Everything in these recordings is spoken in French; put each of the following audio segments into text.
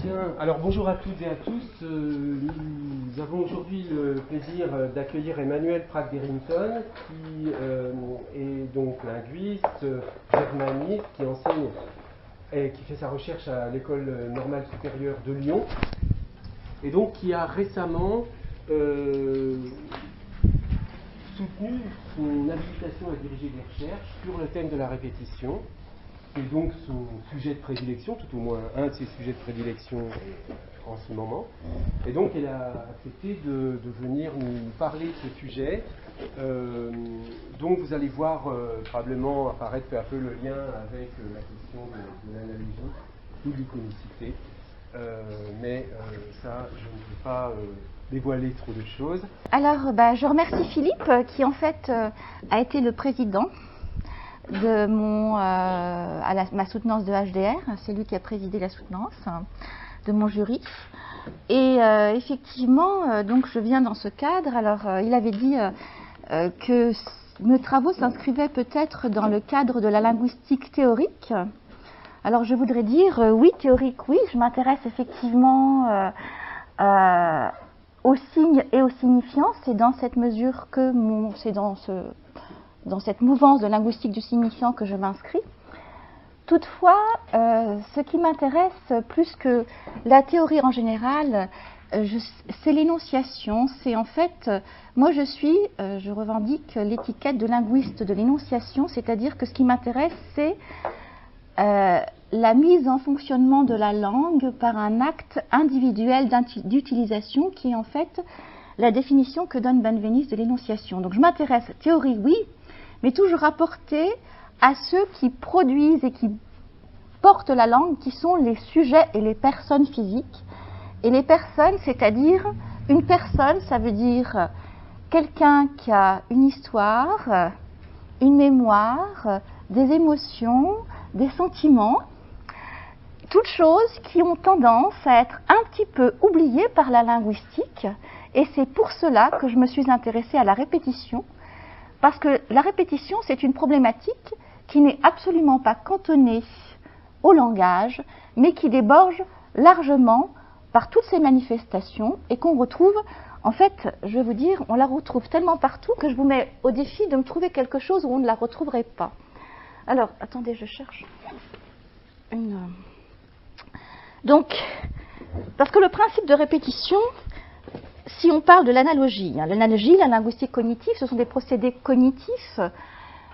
Bien, alors bonjour à toutes et à tous. Nous avons aujourd'hui le plaisir d'accueillir Emmanuel Pratt-Derrington, qui est donc linguiste, germaniste, qui enseigne et qui fait sa recherche à l'École normale supérieure de Lyon, et donc qui a récemment soutenu son habilitation à diriger des recherches sur le thème de la répétition, qui est donc son sujet de prédilection, tout au moins un de ses sujets de prédilection en ce moment. Et donc elle a accepté de venir nous parler de ce sujet. Donc vous allez voir probablement apparaître peu à peu le lien avec la question de l'analogie ou de l'iconicité. Mais ça, je ne vais pas dévoiler trop de choses. Alors, je remercie Philippe qui en fait a été le président de ma soutenance de HDR. C'est lui qui a présidé la soutenance de mon jury. Et effectivement, donc je viens dans ce cadre. Alors, il avait dit que mes travaux s'inscrivaient peut-être dans le cadre de la linguistique théorique. Alors, je voudrais dire oui, théorique, oui. Je m'intéresse effectivement aux signes et aux signifiants. C'est dans cette mesure que c'est dans cette mouvance de linguistique du signifiant que je m'inscris. Toutefois, ce qui m'intéresse plus que la théorie en général, c'est l'énonciation. C'est en fait, moi je revendique l'étiquette de linguiste de l'énonciation, c'est-à-dire que ce qui m'intéresse, c'est la mise en fonctionnement de la langue par un acte individuel d'utilisation qui est en fait la définition que donne Benveniste de l'énonciation. Donc je m'intéresse, théorie oui, mais toujours rapporté à ceux qui produisent et qui portent la langue, qui sont les sujets et les personnes physiques. Et les personnes, c'est-à-dire, une personne, ça veut dire quelqu'un qui a une histoire, une mémoire, des émotions, des sentiments, toutes choses qui ont tendance à être un petit peu oubliées par la linguistique. Et c'est pour cela que je me suis intéressée à la répétition, parce que la répétition, c'est une problématique qui n'est absolument pas cantonnée au langage, mais qui déborde largement par toutes ces manifestations et qu'on retrouve, en fait, je vais vous dire, on la retrouve tellement partout que je vous mets au défi de me trouver quelque chose où on ne la retrouverait pas. Alors, attendez, je cherche une... Donc, parce que le principe de répétition, si on parle de l'analogie, l'analogie, la linguistique cognitive, ce sont des procédés cognitifs,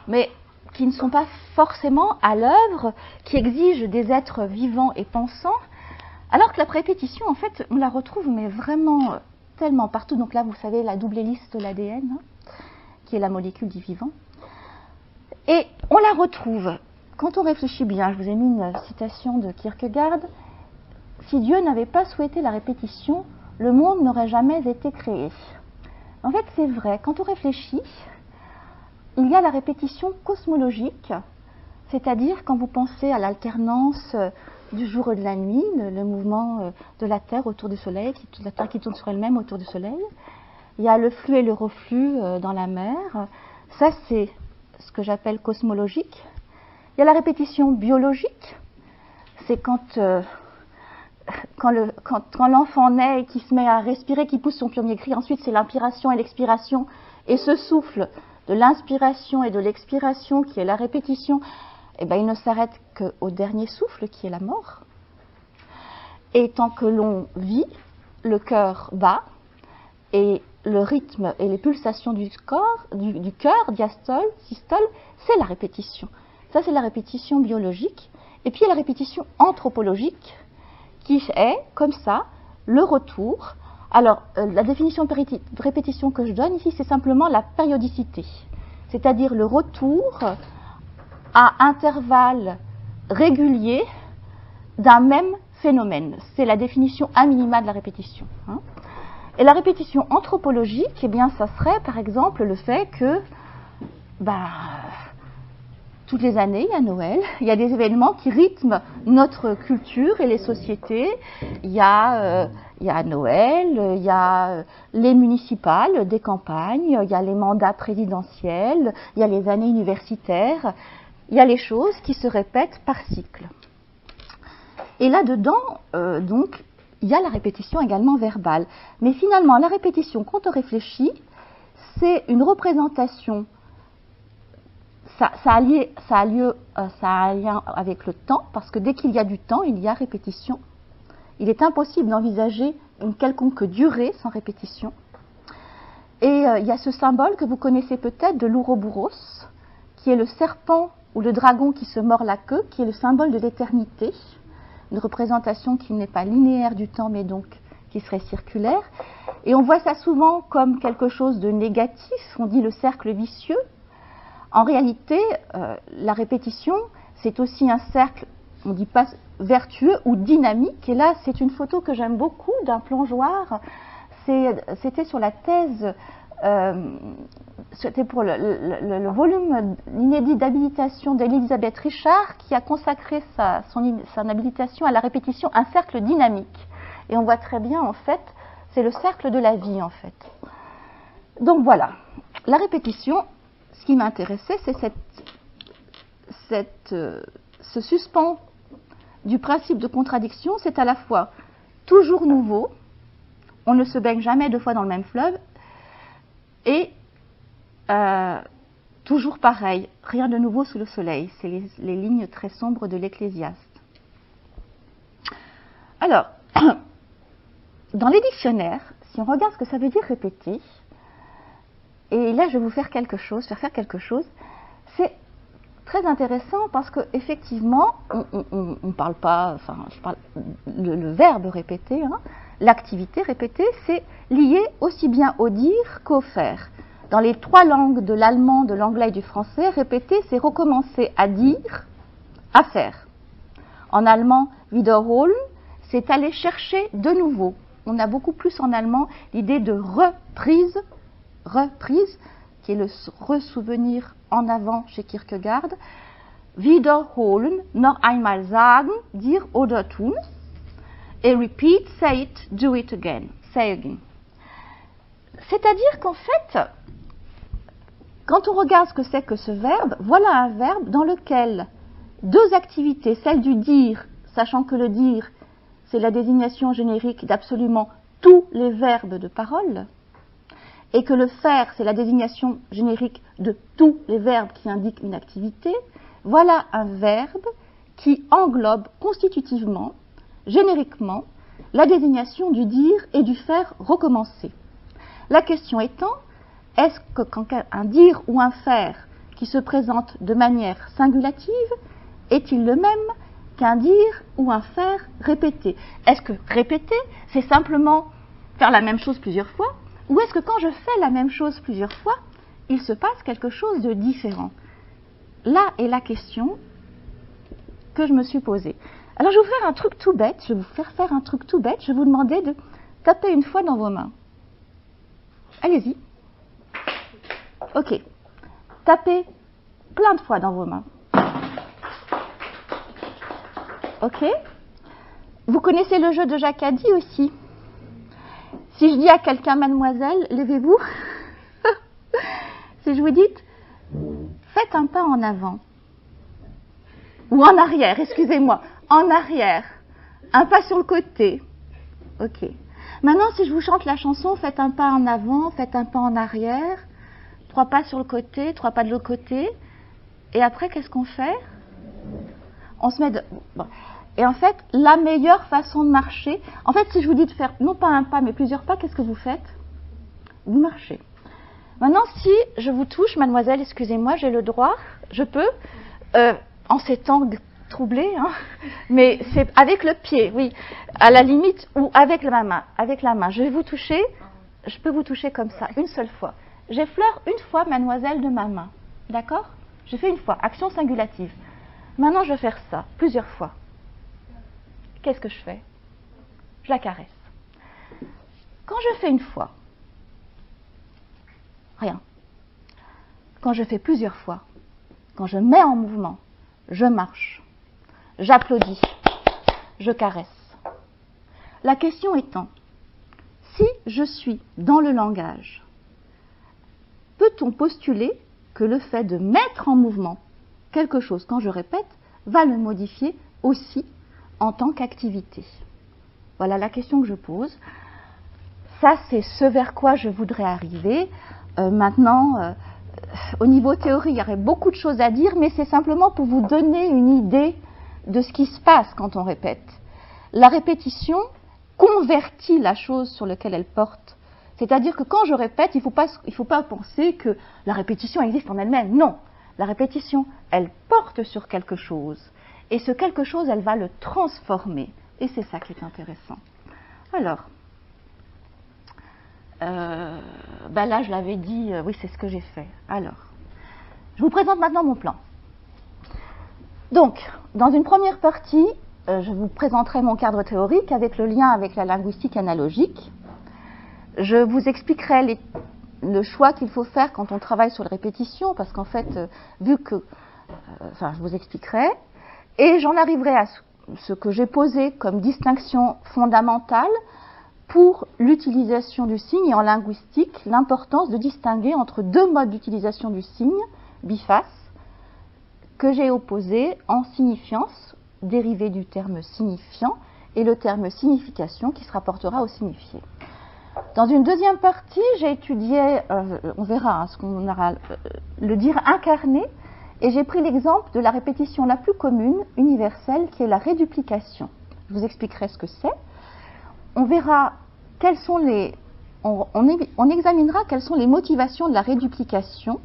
mais qui ne sont pas forcément à l'œuvre, qui exigent des êtres vivants et pensants, alors que la répétition, en fait, on la retrouve mais vraiment tellement partout. Donc là, vous savez, la double hélice de l'ADN, qui est la molécule du vivant. Et on la retrouve, quand on réfléchit bien, je vous ai mis une citation de Kierkegaard, si Dieu n'avait pas souhaité la répétition, le monde n'aurait jamais été créé. En fait, c'est vrai, quand on réfléchit, il y a la répétition cosmologique, c'est-à-dire quand vous pensez à l'alternance du jour et de la nuit, le mouvement de la Terre autour du Soleil, la Terre qui tourne sur elle-même autour du Soleil. Il y a le flux et le reflux dans la mer. Ça, c'est ce que j'appelle cosmologique. Il y a la répétition biologique. C'est quand l'enfant naît et qui se met à respirer, qui pousse son premier cri, ensuite c'est l'inspiration et l'expiration, et ce souffle de l'inspiration et de l'expiration, qui est la répétition, eh bien, il ne s'arrête qu'au dernier souffle, qui est la mort. Et tant que l'on vit, le cœur bat, et le rythme et les pulsations du cœur, diastole, systole, c'est la répétition. Ça, c'est la répétition biologique. Et puis, il y a la répétition anthropologique, qui est, comme ça, le retour. Alors, la définition de répétition que je donne ici, c'est simplement la périodicité, c'est-à-dire le retour à intervalles réguliers d'un même phénomène. C'est la définition a minima de la répétition. Et la répétition anthropologique, eh bien, ça serait, par exemple, le fait que, toutes les années, il y a Noël, il y a des événements qui rythment notre culture et les sociétés. Il y a Noël, il y a les municipales des campagnes, il y a les mandats présidentiels, il y a les années universitaires, il y a les choses qui se répètent par cycle. Et là-dedans, donc, il y a la répétition également verbale. Mais finalement, la répétition, quand on réfléchit, c'est une représentation. Ça a un lien avec le temps, parce que dès qu'il y a du temps, il y a répétition. Il est impossible d'envisager une quelconque durée sans répétition. Et il y a ce symbole que vous connaissez peut-être de l'Ouroboros, qui est le serpent ou le dragon qui se mord la queue, qui est le symbole de l'éternité, une représentation qui n'est pas linéaire du temps, mais donc qui serait circulaire. Et on voit ça souvent comme quelque chose de négatif, on dit le cercle vicieux. En réalité, la répétition, c'est aussi un cercle, on ne dit pas vertueux ou dynamique. Et là, c'est une photo que j'aime beaucoup d'un plongeoir. C'était sur la thèse, c'était pour le volume inédit d'habilitation d'Elisabeth Richard, qui a consacré son habilitation à la répétition, un cercle dynamique. Et on voit très bien, en fait, c'est le cercle de la vie, en fait. Donc voilà, la répétition, ce qui m'intéressait, c'est ce suspens du principe de contradiction. C'est à la fois toujours nouveau, on ne se baigne jamais deux fois dans le même fleuve, et toujours pareil, rien de nouveau sous le soleil. C'est les lignes très sombres de l'Ecclésiaste. Alors, dans les dictionnaires, si on regarde ce que ça veut dire répéter, et là je vais vous faire faire faire quelque chose, c'est très intéressant parce qu'effectivement, on ne parle pas, enfin, je parle, le verbe répéter, hein, l'activité répétée, c'est lié aussi bien au dire qu'au faire. Dans les trois langues de l'allemand, de l'anglais et du français, répéter, c'est recommencer à dire, à faire. En allemand, wiederholen, c'est aller chercher de nouveau. On a beaucoup plus en allemand l'idée de reprise, qui est le ressouvenir en avant chez Kierkegaard. Wiederholen, noch einmal sagen, dire oder tun. Et repeat, say it, do it again, say again. C'est-à-dire qu'en fait, quand on regarde ce que c'est que ce verbe, voilà un verbe dans lequel deux activités, celle du dire, sachant que le dire, c'est la désignation générique d'absolument tous les verbes de parole, et que le faire, c'est la désignation générique de tous les verbes qui indiquent une activité, voilà un verbe qui englobe constitutivement, génériquement, la désignation du dire et du faire recommencer. La question étant, est-ce que quand un dire ou un faire qui se présente de manière singulative est-il le même qu'un dire ou un faire répété? Est-ce que répéter, c'est simplement faire la même chose plusieurs fois? Ou est-ce que quand je fais la même chose plusieurs fois, il se passe quelque chose de différent? Là est la question que je me suis posée. Alors je vais vous faire un truc tout bête, je vais vous faire un truc tout bête, je vais vous demander de taper une fois dans vos mains. Allez-y. Ok. Tapez plein de fois dans vos mains. Ok. Vous connaissez le jeu de Jacadi aussi. Si je dis à quelqu'un, mademoiselle, levez-vous. Si je vous dis, faites un pas en avant. Ou en arrière, excusez-moi. En arrière. Un pas sur le côté. Ok. Maintenant, si je vous chante la chanson, faites un pas en avant, faites un pas en arrière. 3 pas sur le côté, 3 pas de l'autre côté. Et après, qu'est-ce qu'on fait? On se met de... Bon. Et en fait, la meilleure façon de marcher... En fait, si je vous dis de faire, non pas un pas, mais plusieurs pas, qu'est-ce que vous faites? Vous marchez. Maintenant, si je vous touche, mademoiselle, excusez-moi, j'ai le droit, je peux, en ces temps troublés, hein, mais c'est avec le pied, oui, à la limite, ou avec la main. Avec la main. Je vais vous toucher, je peux vous toucher comme ça, une seule fois. J'effleure une fois, mademoiselle, de ma main. D'accord? J'ai fait une fois, action singulative. Maintenant, je vais faire ça, plusieurs fois. Qu'est-ce que je fais? Je la caresse. Quand je fais une fois, rien. Quand je fais plusieurs fois, quand je mets en mouvement, je marche, j'applaudis, je caresse. La question étant, si je suis dans le langage, peut-on postuler que le fait de mettre en mouvement quelque chose quand je répète va le modifier aussi en tant qu'activité? Voilà la question que je pose. Ça, c'est ce vers quoi je voudrais arriver. Maintenant, au niveau théorie, il y aurait beaucoup de choses à dire, mais c'est simplement pour vous donner une idée de ce qui se passe quand on répète. La répétition convertit la chose sur laquelle elle porte. C'est-à-dire que quand je répète, il ne faut pas penser que la répétition existe en elle-même. Non, la répétition, elle porte sur quelque chose. Et ce quelque chose, elle va le transformer. Et c'est ça qui est intéressant. Alors, là, je l'avais dit, oui, c'est ce que j'ai fait. Alors, je vous présente maintenant mon plan. Donc, dans une première partie, je vous présenterai mon cadre théorique avec le lien avec la linguistique analogique. Je vous expliquerai le choix qu'il faut faire quand on travaille sur les répétitions, parce qu'en fait, je vous expliquerai. Et j'en arriverai à ce que j'ai posé comme distinction fondamentale pour l'utilisation du signe et en linguistique, l'importance de distinguer entre deux modes d'utilisation du signe, biface, que j'ai opposé en signifiance, dérivé du terme signifiant, et le terme signification qui se rapportera au signifié. Dans une deuxième partie, j'ai étudié, on verra ce qu'on aura, le dire incarné, et j'ai pris l'exemple de la répétition la plus commune, universelle, qui est la réduplication. Je vous expliquerai ce que c'est. On verra quelles sont on examinera quelles sont les motivations de la réduplication,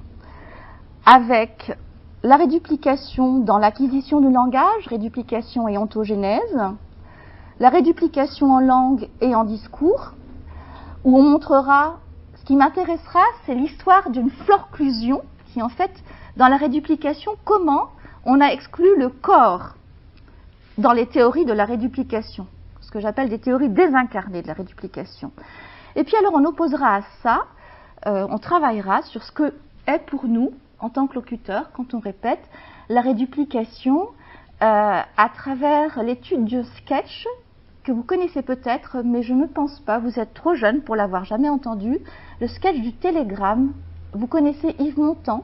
avec la réduplication dans l'acquisition du langage, réduplication et ontogénèse, la réduplication en langue et en discours, où on montrera, ce qui m'intéressera, c'est l'histoire d'une florclusion, qui en fait, dans la réduplication, comment on a exclu le corps dans les théories de la réduplication, ce que j'appelle des théories désincarnées de la réduplication. Et puis alors on opposera à ça, on travaillera sur ce que est pour nous, en tant que locuteur, quand on répète, la réduplication à travers l'étude du sketch, que vous connaissez peut-être, mais je ne pense pas, vous êtes trop jeune pour l'avoir jamais entendu, le sketch du Télégramme. Vous connaissez Yves Montand?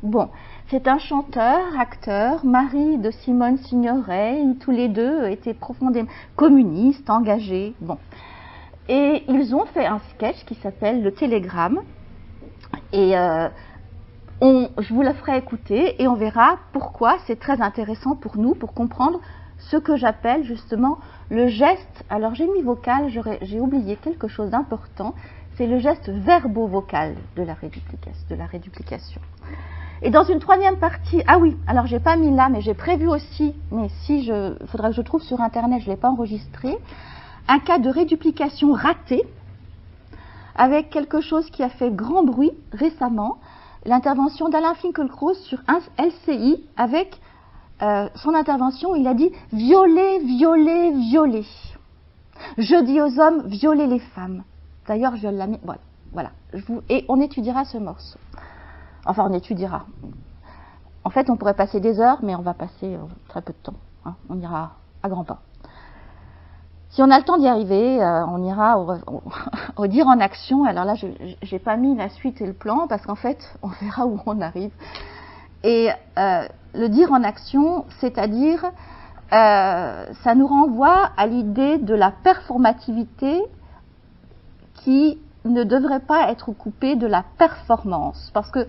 Bon, c'est un chanteur, acteur, mari de Simone Signoret, tous les deux étaient profondément communistes, engagés, bon. Et ils ont fait un sketch qui s'appelle le Télégramme, et je vous le ferai écouter, et on verra pourquoi c'est très intéressant pour nous, pour comprendre ce que j'appelle justement le geste, alors j'ai mis vocal, j'ai oublié quelque chose d'important, c'est le geste verbo-vocal de la réduplication. Et dans une troisième partie, ah oui, alors j'ai pas mis là, mais j'ai prévu aussi, mais faudra que je trouve sur internet, je ne l'ai pas enregistré, un cas de réduplication ratée, avec quelque chose qui a fait grand bruit récemment, l'intervention d'Alain Finkielkraut sur un LCI, avec son intervention, il a dit « violer, violer, violer ». Je dis aux hommes « violer les femmes ». D'ailleurs, je la mets, voilà. Et on étudiera ce morceau. Enfin, on étudiera. En fait, on pourrait passer des heures, mais on va passer très peu de temps. Hein. On ira à grands pas. Si on a le temps d'y arriver, on ira au dire en action. Alors là, je n'ai pas mis la suite et le plan, parce qu'en fait, on verra où on arrive. Et le dire en action, c'est-à-dire, ça nous renvoie à l'idée de la performativité qui ne devrait pas être coupée de la performance. Parce que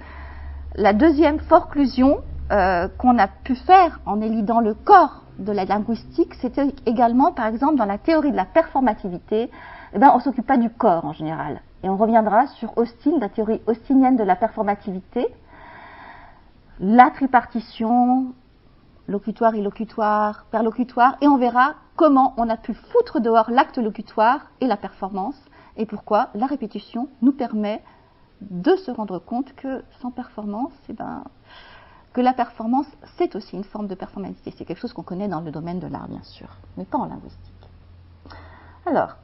la deuxième forclusion qu'on a pu faire en élidant le corps de la linguistique, c'était également, par exemple, dans la théorie de la performativité, on ne s'occupe pas du corps en général. Et on reviendra sur Austin, la théorie austinienne de la performativité, la tripartition, locutoire, illocutoire, perlocutoire, et on verra comment on a pu foutre dehors l'acte locutoire et la performance, et pourquoi la répétition nous permet de se rendre compte que sans performance, que la performance, c'est aussi une forme de performativité. C'est quelque chose qu'on connaît dans le domaine de l'art, bien sûr, mais pas en linguistique. Alors,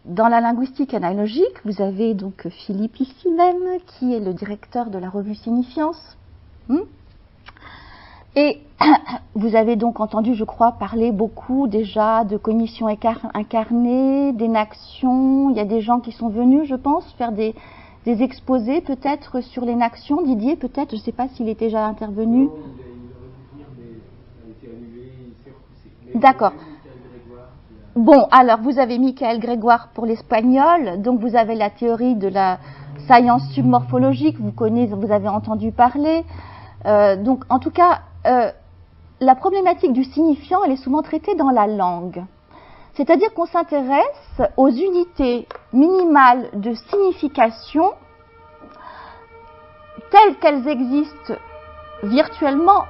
dans la linguistique analogique, vous avez donc Philippe ici même, qui est le directeur de la revue Signifiance. Et vous avez donc entendu, je crois, parler beaucoup déjà de cognition incarnée, d'énaction. Il y a des gens qui sont venus, je pense, faire des exposés peut-être sur l'énaction. Didier, peut-être, je ne sais pas s'il est déjà intervenu. Non, il aurait dû venir, mais ça a été D'accord. Bon, alors vous avez Michael Grégoire pour l'espagnol, donc vous avez la théorie de la science submorphologique, vous avez entendu parler. Donc en tout cas, la problématique du signifiant, elle est souvent traitée dans la langue. C'est-à-dire qu'on s'intéresse aux unités minimales de signification telles qu'elles existent virtuellement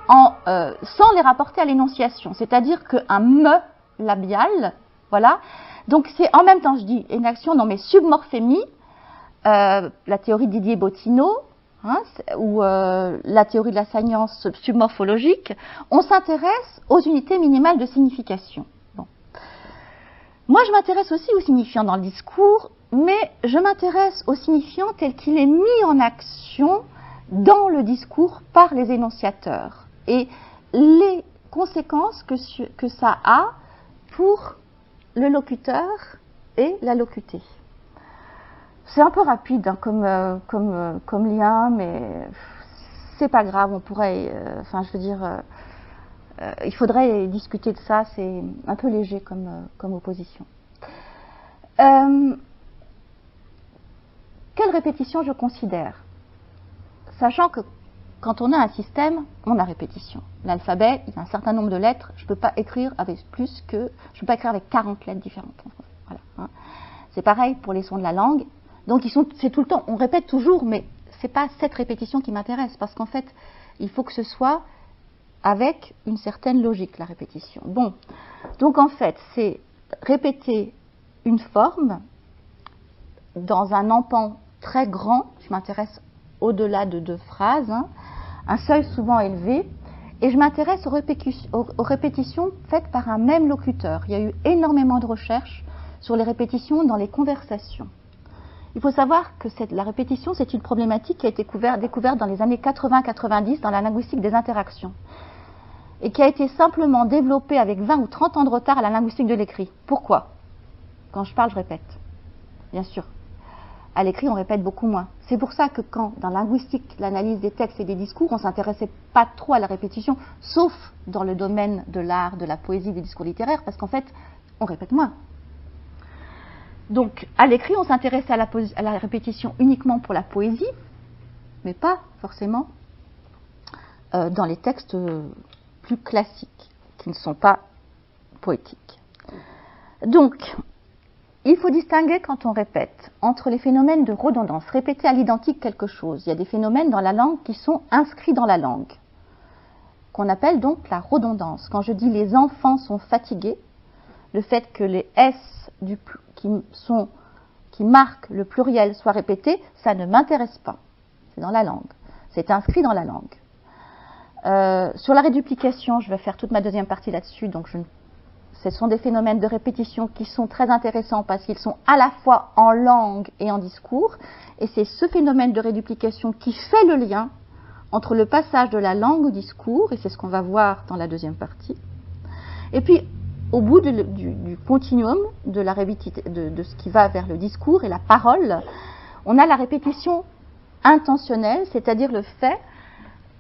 sans les rapporter à l'énonciation. C'est-à-dire qu'un me labial, voilà. Donc c'est en même temps, je dis une action, non mais submorphémie, la théorie de Didier Bottineau, hein, ou la théorie de la science submorphologique, on s'intéresse aux unités minimales de signification. Bon. Moi, je m'intéresse aussi aux signifiants dans le discours, mais je m'intéresse au signifiant tel qu'il est mis en action dans le discours par les énonciateurs et les conséquences que ça a pour le locuteur et la locutée. C'est un peu rapide hein, comme lien, mais c'est pas grave, on pourrait, enfin je veux dire, il faudrait discuter de ça, c'est un peu léger comme opposition. Quelle répétition je considère? Sachant que quand on a un système, on a répétition. L'alphabet, il y a un certain nombre de lettres, je ne peux pas écrire avec je peux pas écrire avec 40 lettres différentes. Voilà, hein. C'est pareil pour les sons de la langue. Donc c'est tout le temps, on répète toujours, mais c'est pas cette répétition qui m'intéresse, parce qu'en fait, il faut que ce soit avec une certaine logique, la répétition. Bon, donc en fait, c'est répéter une forme dans un empan très grand, je m'intéresse au-delà de 2 phrases, hein, un seuil souvent élevé, et je m'intéresse aux répétitions faites par un même locuteur. Il y a eu énormément de recherches sur les répétitions dans les conversations. Il faut savoir que la répétition, c'est une problématique qui a été découverte dans les années 80-90 dans la linguistique des interactions et qui a été simplement développée avec 20 ou 30 ans de retard à la linguistique de l'écrit. Pourquoi? Quand je parle, je répète. Bien sûr. À l'écrit, on répète beaucoup moins. C'est pour ça que quand, dans linguistique, l'analyse des textes et des discours, on ne s'intéressait pas trop à la répétition, sauf dans le domaine de l'art, de la poésie, du discours littéraire, parce qu'en fait, on répète moins. Donc, à l'écrit, on s'intéressait à la répétition uniquement pour la poésie, mais pas forcément dans les textes plus classiques, qui ne sont pas poétiques. Donc, il faut distinguer quand on répète entre les phénomènes de redondance, répéter à l'identique quelque chose. Il y a des phénomènes dans la langue qui sont inscrits dans la langue, qu'on appelle donc la redondance. Quand je dis les enfants sont fatigués, le fait que les S qui marquent le pluriel soient répétés, ça ne m'intéresse pas. C'est dans la langue. C'est inscrit dans la langue. Sur la réduplication, je vais faire toute ma deuxième partie là-dessus, donc ce sont des phénomènes de répétition qui sont très intéressants parce qu'ils sont à la fois en langue et en discours. Et c'est ce phénomène de réduplication qui fait le lien entre le passage de la langue au discours, et c'est ce qu'on va voir dans la deuxième partie. Et puis, au bout du continuum de ce qui va vers le discours et la parole, on a la répétition intentionnelle, c'est-à-dire le fait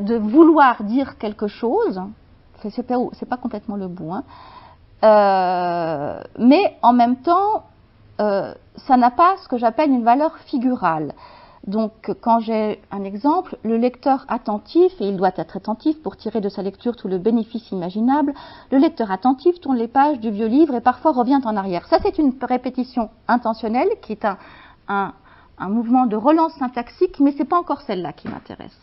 de vouloir dire quelque chose. C'est pas complètement le bout, hein. Mais en même temps, ça n'a pas ce que j'appelle une valeur figurale. Donc, quand j'ai un exemple, le lecteur attentif, et il doit être attentif pour tirer de sa lecture tout le bénéfice imaginable, le lecteur attentif tourne les pages du vieux livre et parfois revient en arrière. Ça, c'est une répétition intentionnelle qui est un mouvement de relance syntaxique, mais ce n'est pas encore celle-là qui m'intéresse.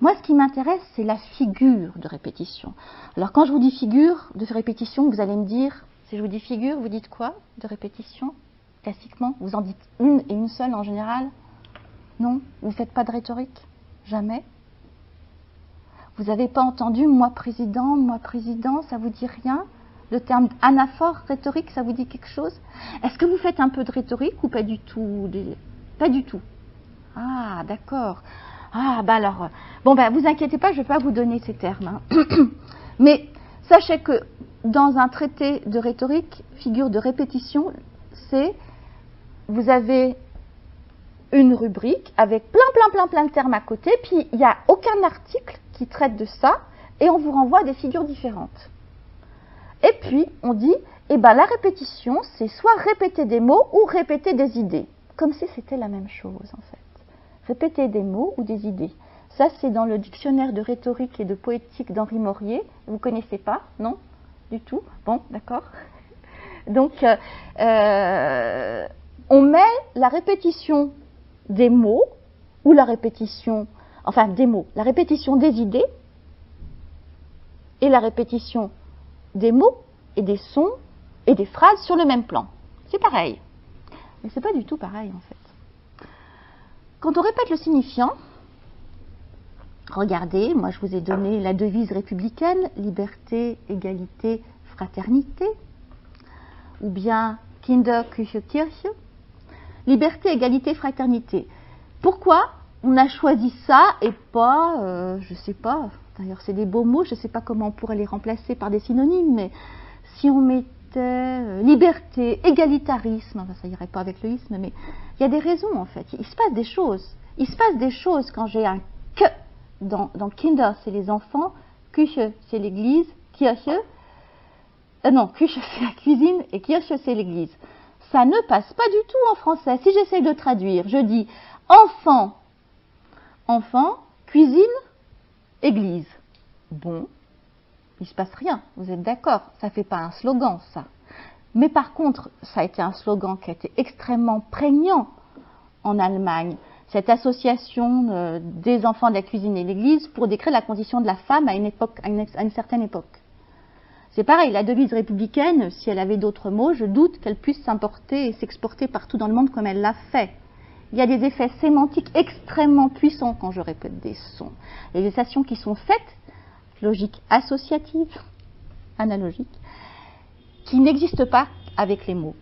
Moi, ce qui m'intéresse, c'est la figure de répétition. Alors, quand je vous dis figure de répétition, vous allez me dire, si je vous dis figure, vous dites quoi de répétition, classiquement? Vous en dites une et une seule en général? Non? Vous ne faites pas de rhétorique? Jamais? Vous n'avez pas entendu moi président, ça vous dit rien? Le terme anaphore, rhétorique, ça vous dit quelque chose? Est-ce que vous faites un peu de rhétorique ou pas du tout? Pas du tout. Ah, d'accord. Ah, bah alors, bon, ben, vous inquiétez pas, je ne vais pas vous donner ces termes. Hein. Mais sachez que dans un traité de rhétorique, figure de répétition, c'est, vous avez une rubrique avec plein de termes à côté, puis il n'y a aucun article qui traite de ça, et on vous renvoie à des figures différentes. Et puis, on dit, eh ben, la répétition, c'est soit répéter des mots ou répéter des idées. Comme si c'était la même chose, en fait. Répéter des mots ou des idées. Ça, c'est dans le dictionnaire de rhétorique et de poétique d'Henri Maurier. Vous ne connaissez pas, non? Du tout? Bon, d'accord. Donc, on met la répétition des mots ou la répétition, enfin des mots, la répétition des idées et la répétition des mots et des sons et des phrases sur le même plan. C'est pareil. Mais c'est pas du tout pareil en fait. Quand on répète le signifiant, regardez, moi je vous ai donné la devise républicaine, liberté, égalité, fraternité, ou bien Kinder, Küche, Kirche, liberté, égalité, fraternité. Pourquoi on a choisi ça et pas, je sais pas, d'ailleurs c'est des beaux mots, je ne sais pas comment on pourrait les remplacer par des synonymes, mais si on mettait liberté, égalitarisme, enfin, ça irait pas avec le isme, mais il y a des raisons en fait, il se passe des choses. Il se passe des choses quand j'ai un que dans Kinder, c'est les enfants, Küche, c'est l'église, Kirche, non, Küche, c'est la cuisine et Kirche, c'est l'église. Ça ne passe pas du tout en français. Si j'essaie de traduire, je dis enfant, enfant, cuisine, église. Bon, il ne se passe rien, vous êtes d'accord? Ça ne fait pas un slogan, ça. Mais par contre, ça a été un slogan qui a été extrêmement prégnant en Allemagne. Cette association des enfants de la cuisine et l'église pour décrire la condition de la femme à une certaine époque. C'est pareil, la devise républicaine, si elle avait d'autres mots, je doute qu'elle puisse s'importer et s'exporter partout dans le monde comme elle l'a fait. Il y a des effets sémantiques extrêmement puissants quand je répète des sons. Il y a des associations qui sont faites, logique associative, analogique, qui n'existent pas avec les mots.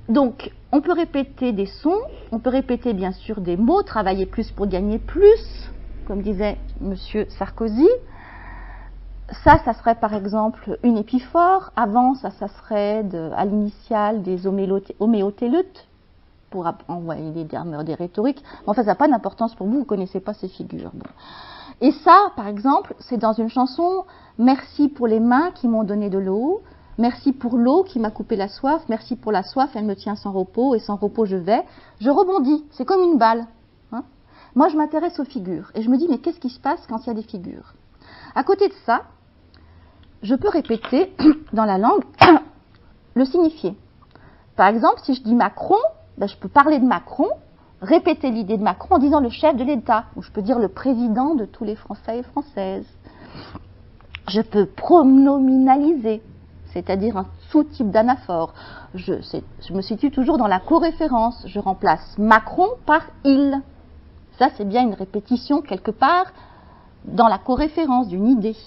Donc, on peut répéter des sons, on peut répéter bien sûr des mots, travailler plus pour gagner plus, comme disait M. Sarkozy. Ça serait par exemple une épiphore. Avant, ça serait à l'initiale des homéotélutes, pour envoyer des rhétoriques. En fait, ça n'a pas d'importance pour vous, vous ne connaissez pas ces figures. Bon. Et ça, par exemple, c'est dans une chanson « Merci pour les mains qui m'ont donné de l'eau »,« Merci pour l'eau qui m'a coupé la soif »,« Merci pour la soif, elle me tient sans repos, et sans repos je vais ». Je rebondis, c'est comme une balle. Hein. Moi, je m'intéresse aux figures, et je me dis « Mais qu'est-ce qui se passe quand il y a des figures ?» À côté de ça, je peux répéter dans la langue le signifié. Par exemple, si je dis Macron, ben je peux parler de Macron, répéter l'idée de Macron en disant le chef de l'État, ou je peux dire le président de tous les Français et Françaises. Je peux pronominaliser, c'est-à-dire un sous-type d'anaphore. Je me situe toujours dans la coréférence. Je remplace Macron par il. Ça, c'est bien une répétition quelque part dans la coréférence d'une idée.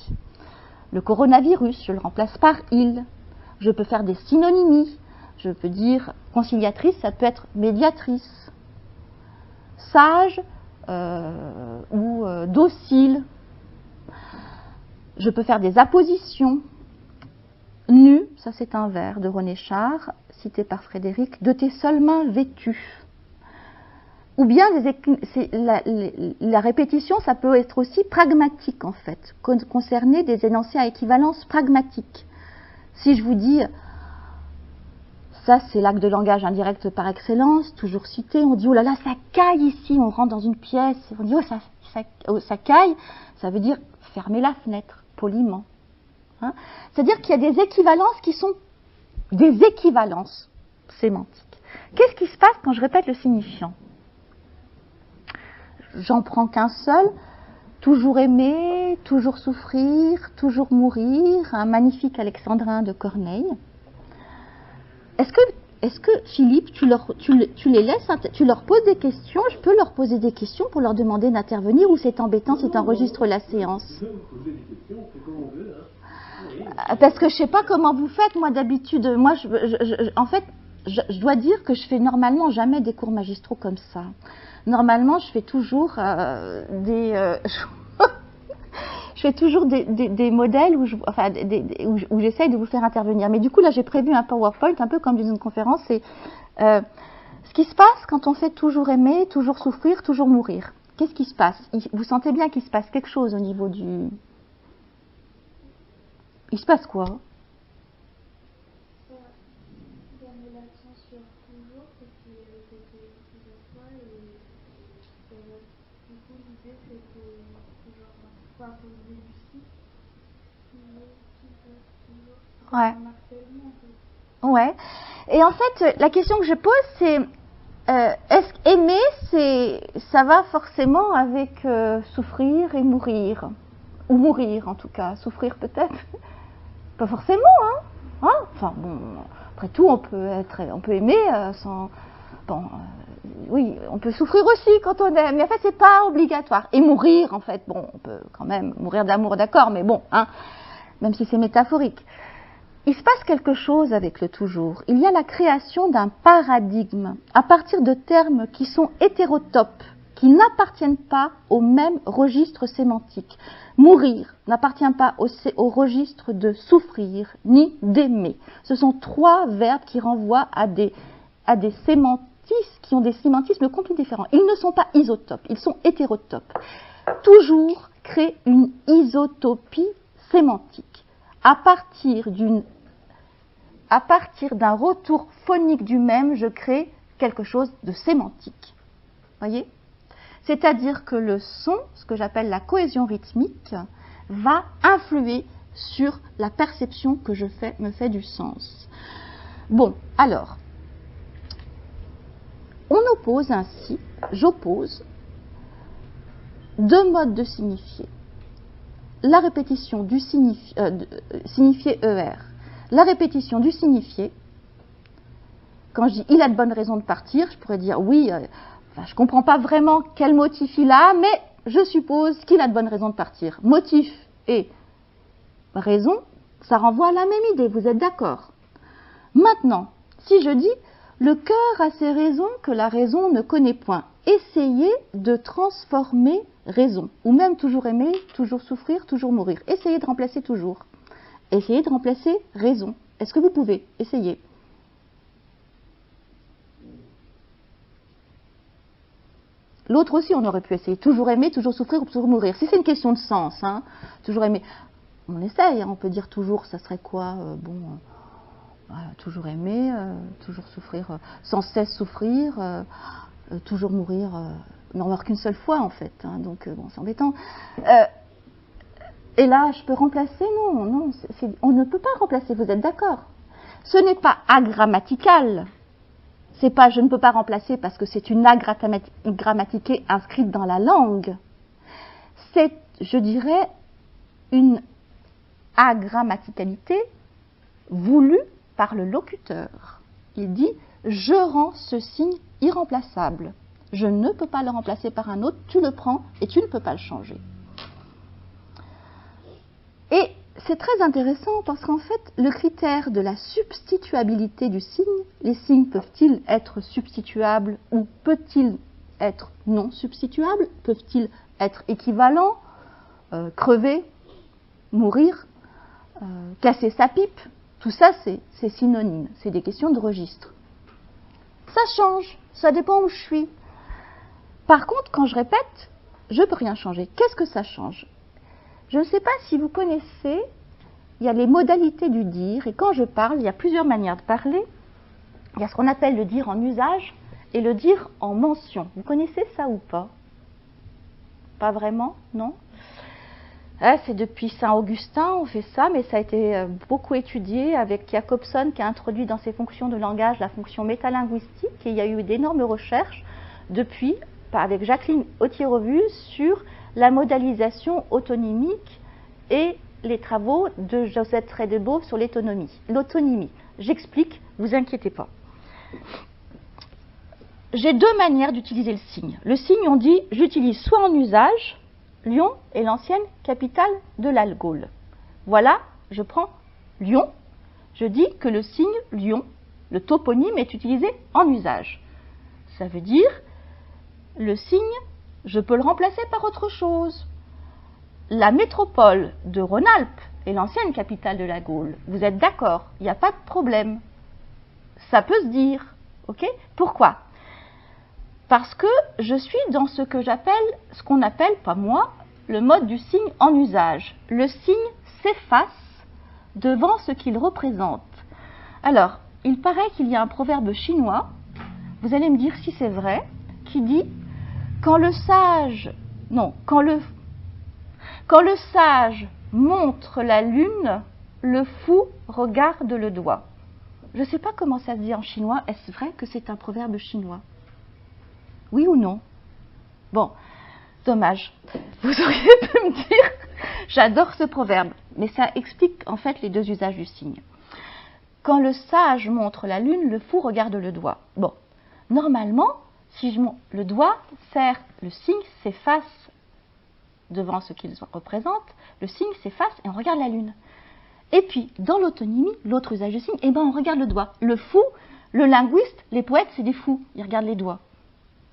Le coronavirus, je le remplace par il. Je peux faire des synonymies. Je peux dire conciliatrice, ça peut être médiatrice. Sage ou docile. Je peux faire des appositions. Nu, ça c'est un vers de René Char, cité par Frédéric, de tes seules mains vêtues. Ou bien la répétition, ça peut être aussi pragmatique en fait, concerner des énoncés à équivalence pragmatique. Si je vous dis, ça c'est l'acte de langage indirect par excellence, toujours cité, on dit oh là là ça caille ici, on rentre dans une pièce, on dit oh ça caille, ça veut dire fermer la fenêtre, poliment. Hein. C'est-à-dire qu'il y a des équivalences qui sont des équivalences sémantiques. Qu'est-ce qui se passe quand je répète le signifiant ? J'en prends qu'un seul, toujours aimer, toujours souffrir, toujours mourir, un magnifique alexandrin de Corneille. Est-ce que Philippe, tu les laisses, tu leur poses des questions, je peux leur poser des questions pour leur demander d'intervenir ou c'est embêtant si tu enregistres la séance? Parce que je ne sais pas comment vous faites, moi d'habitude, moi en fait, je dois dire que je fais normalement jamais des cours magistraux comme ça. Normalement, je fais toujours je fais toujours des modèles où j'essaye de vous faire intervenir. Mais du coup, là, j'ai prévu un PowerPoint, un peu comme dans une conférence. C'est ce qui se passe quand on fait toujours aimer, toujours souffrir, toujours mourir. Qu'est-ce qui se passe? Vous sentez bien qu'il se passe quelque chose au niveau du... Il se passe quoi? l'accent sur toujours parce qu'il est répété plusieurs fois et du coup l'idée c'est que genre par le début du cycle, toujours, Ouais. un harcèlement en fait. Ouais. Et en fait, la question que je pose, c'est est-ce qu'aimer, ça va forcément avec souffrir et mourir? Ou mourir en tout cas, souffrir peut-être? Pas forcément, hein, enfin bon, après tout, on peut aimer sans. Bon, oui, on peut souffrir aussi quand on aime, mais en fait, c'est pas obligatoire. Et mourir, en fait, bon, on peut quand même mourir d'amour, d'accord, mais bon, hein, même si c'est métaphorique. Il se passe quelque chose avec le toujours. Il y a la création d'un paradigme à partir de termes qui sont hétérotopes, qui n'appartiennent pas au même registre sémantique. Mourir n'appartient pas au registre de souffrir ni d'aimer. Ce sont trois verbes qui renvoient à des sémantismes qui ont des sémantismes complètement différents. Ils ne sont pas isotopes, ils sont hétérotopes. Toujours crée une isotopie sémantique. À partir d'un retour phonique du même, je crée quelque chose de sémantique. Voyez ? C'est-à-dire que le son, ce que j'appelle la cohésion rythmique, va influer sur la perception que me fait du sens. Bon, alors, j'oppose deux modes de signifier. La répétition du signifié ER. La répétition du signifié, quand je dis « il a de bonnes raisons de partir », je pourrais dire « oui, je ne comprends pas vraiment quel motif il a, mais je suppose qu'il a de bonnes raisons de partir ». Motif et raison, ça renvoie à la même idée, vous êtes d'accord? Maintenant, si je dis « le cœur a ses raisons que la raison ne connaît point », essayez de transformer raison, ou même toujours aimer, toujours souffrir, toujours mourir. Essayez de remplacer toujours. Essayez de remplacer raison. Est-ce que vous pouvez? Essayez. L'autre aussi, on aurait pu essayer. Toujours aimer, toujours souffrir ou toujours mourir. Si c'est une question de sens, hein, toujours aimer. On essaye, hein, on peut dire toujours, ça serait quoi? Toujours aimer, toujours souffrir, sans cesse souffrir, toujours mourir. N'en meurt qu'une seule fois, en fait. Hein, donc, bon, c'est embêtant. Et là, je peux remplacer? Non, on ne peut pas remplacer, vous êtes d'accord? Ce n'est pas agrammatical. C'est pas je ne peux pas remplacer parce que c'est une agrammatiquée inscrite dans la langue. C'est, je dirais, une agrammaticalité voulue par le locuteur. Il dit je rends ce signe irremplaçable. Je ne peux pas le remplacer par un autre, tu le prends et tu ne peux pas le changer. Et c'est très intéressant parce qu'en fait, le critère de la substituabilité du signe, les signes peuvent-ils être substituables ou peut-il être non substituables? Peuvent-ils être équivalents? Crever, mourir, casser sa pipe? Tout ça, c'est synonyme, c'est des questions de registre. Ça change, ça dépend où je suis. Par contre, quand je répète, je ne peux rien changer. Qu'est-ce que ça change? Je ne sais pas si vous connaissez, il y a les modalités du dire, et quand je parle, il y a plusieurs manières de parler. Il y a ce qu'on appelle le dire en usage et le dire en mention. Vous connaissez ça ou pas? Pas vraiment, non? C'est depuis Saint-Augustin, on fait ça, mais ça a été beaucoup étudié avec Jacobson qui a introduit dans ses fonctions de langage la fonction métalinguistique, et il y a eu d'énormes recherches depuis, avec Jacqueline Autier-Revus, sur la modalisation autonymique et les travaux de Josette Frédébeau sur l'autonymie. J'explique, vous inquiétez pas. J'ai deux manières d'utiliser le signe. Le signe, on dit, j'utilise soit en usage, Lyon est l'ancienne capitale de la Gaule. Voilà, je prends Lyon, je dis que le signe Lyon, le toponyme, est utilisé en usage. Ça veut dire, le signe, je peux le remplacer par autre chose. La métropole de Rhône-Alpes est l'ancienne capitale de la Gaule. Vous êtes d'accord? Il n'y a pas de problème. Ça peut se dire. Ok? Pourquoi? Parce que je suis dans ce qu'on appelle, pas moi, le mode du signe en usage. Le signe s'efface devant ce qu'il représente. Alors, il paraît qu'il y a un proverbe chinois, vous allez me dire si c'est vrai, qui dit quand le sage montre la lune, le fou regarde le doigt. Je ne sais pas comment ça se dit en chinois. Est-ce vrai que c'est un proverbe chinois? Oui ou non? Bon, dommage. Vous auriez pu me dire, j'adore ce proverbe, mais ça explique en fait les deux usages du signe. Quand le sage montre la lune, le fou regarde le doigt. Bon, normalement, si je montre le doigt, sert le signe s'efface devant ce qu'il représente, le signe s'efface et on regarde la lune. Et puis, dans l'autonymie, l'autre usage du signe, on regarde le doigt. Le fou, le linguiste, les poètes, c'est des fous, ils regardent les doigts.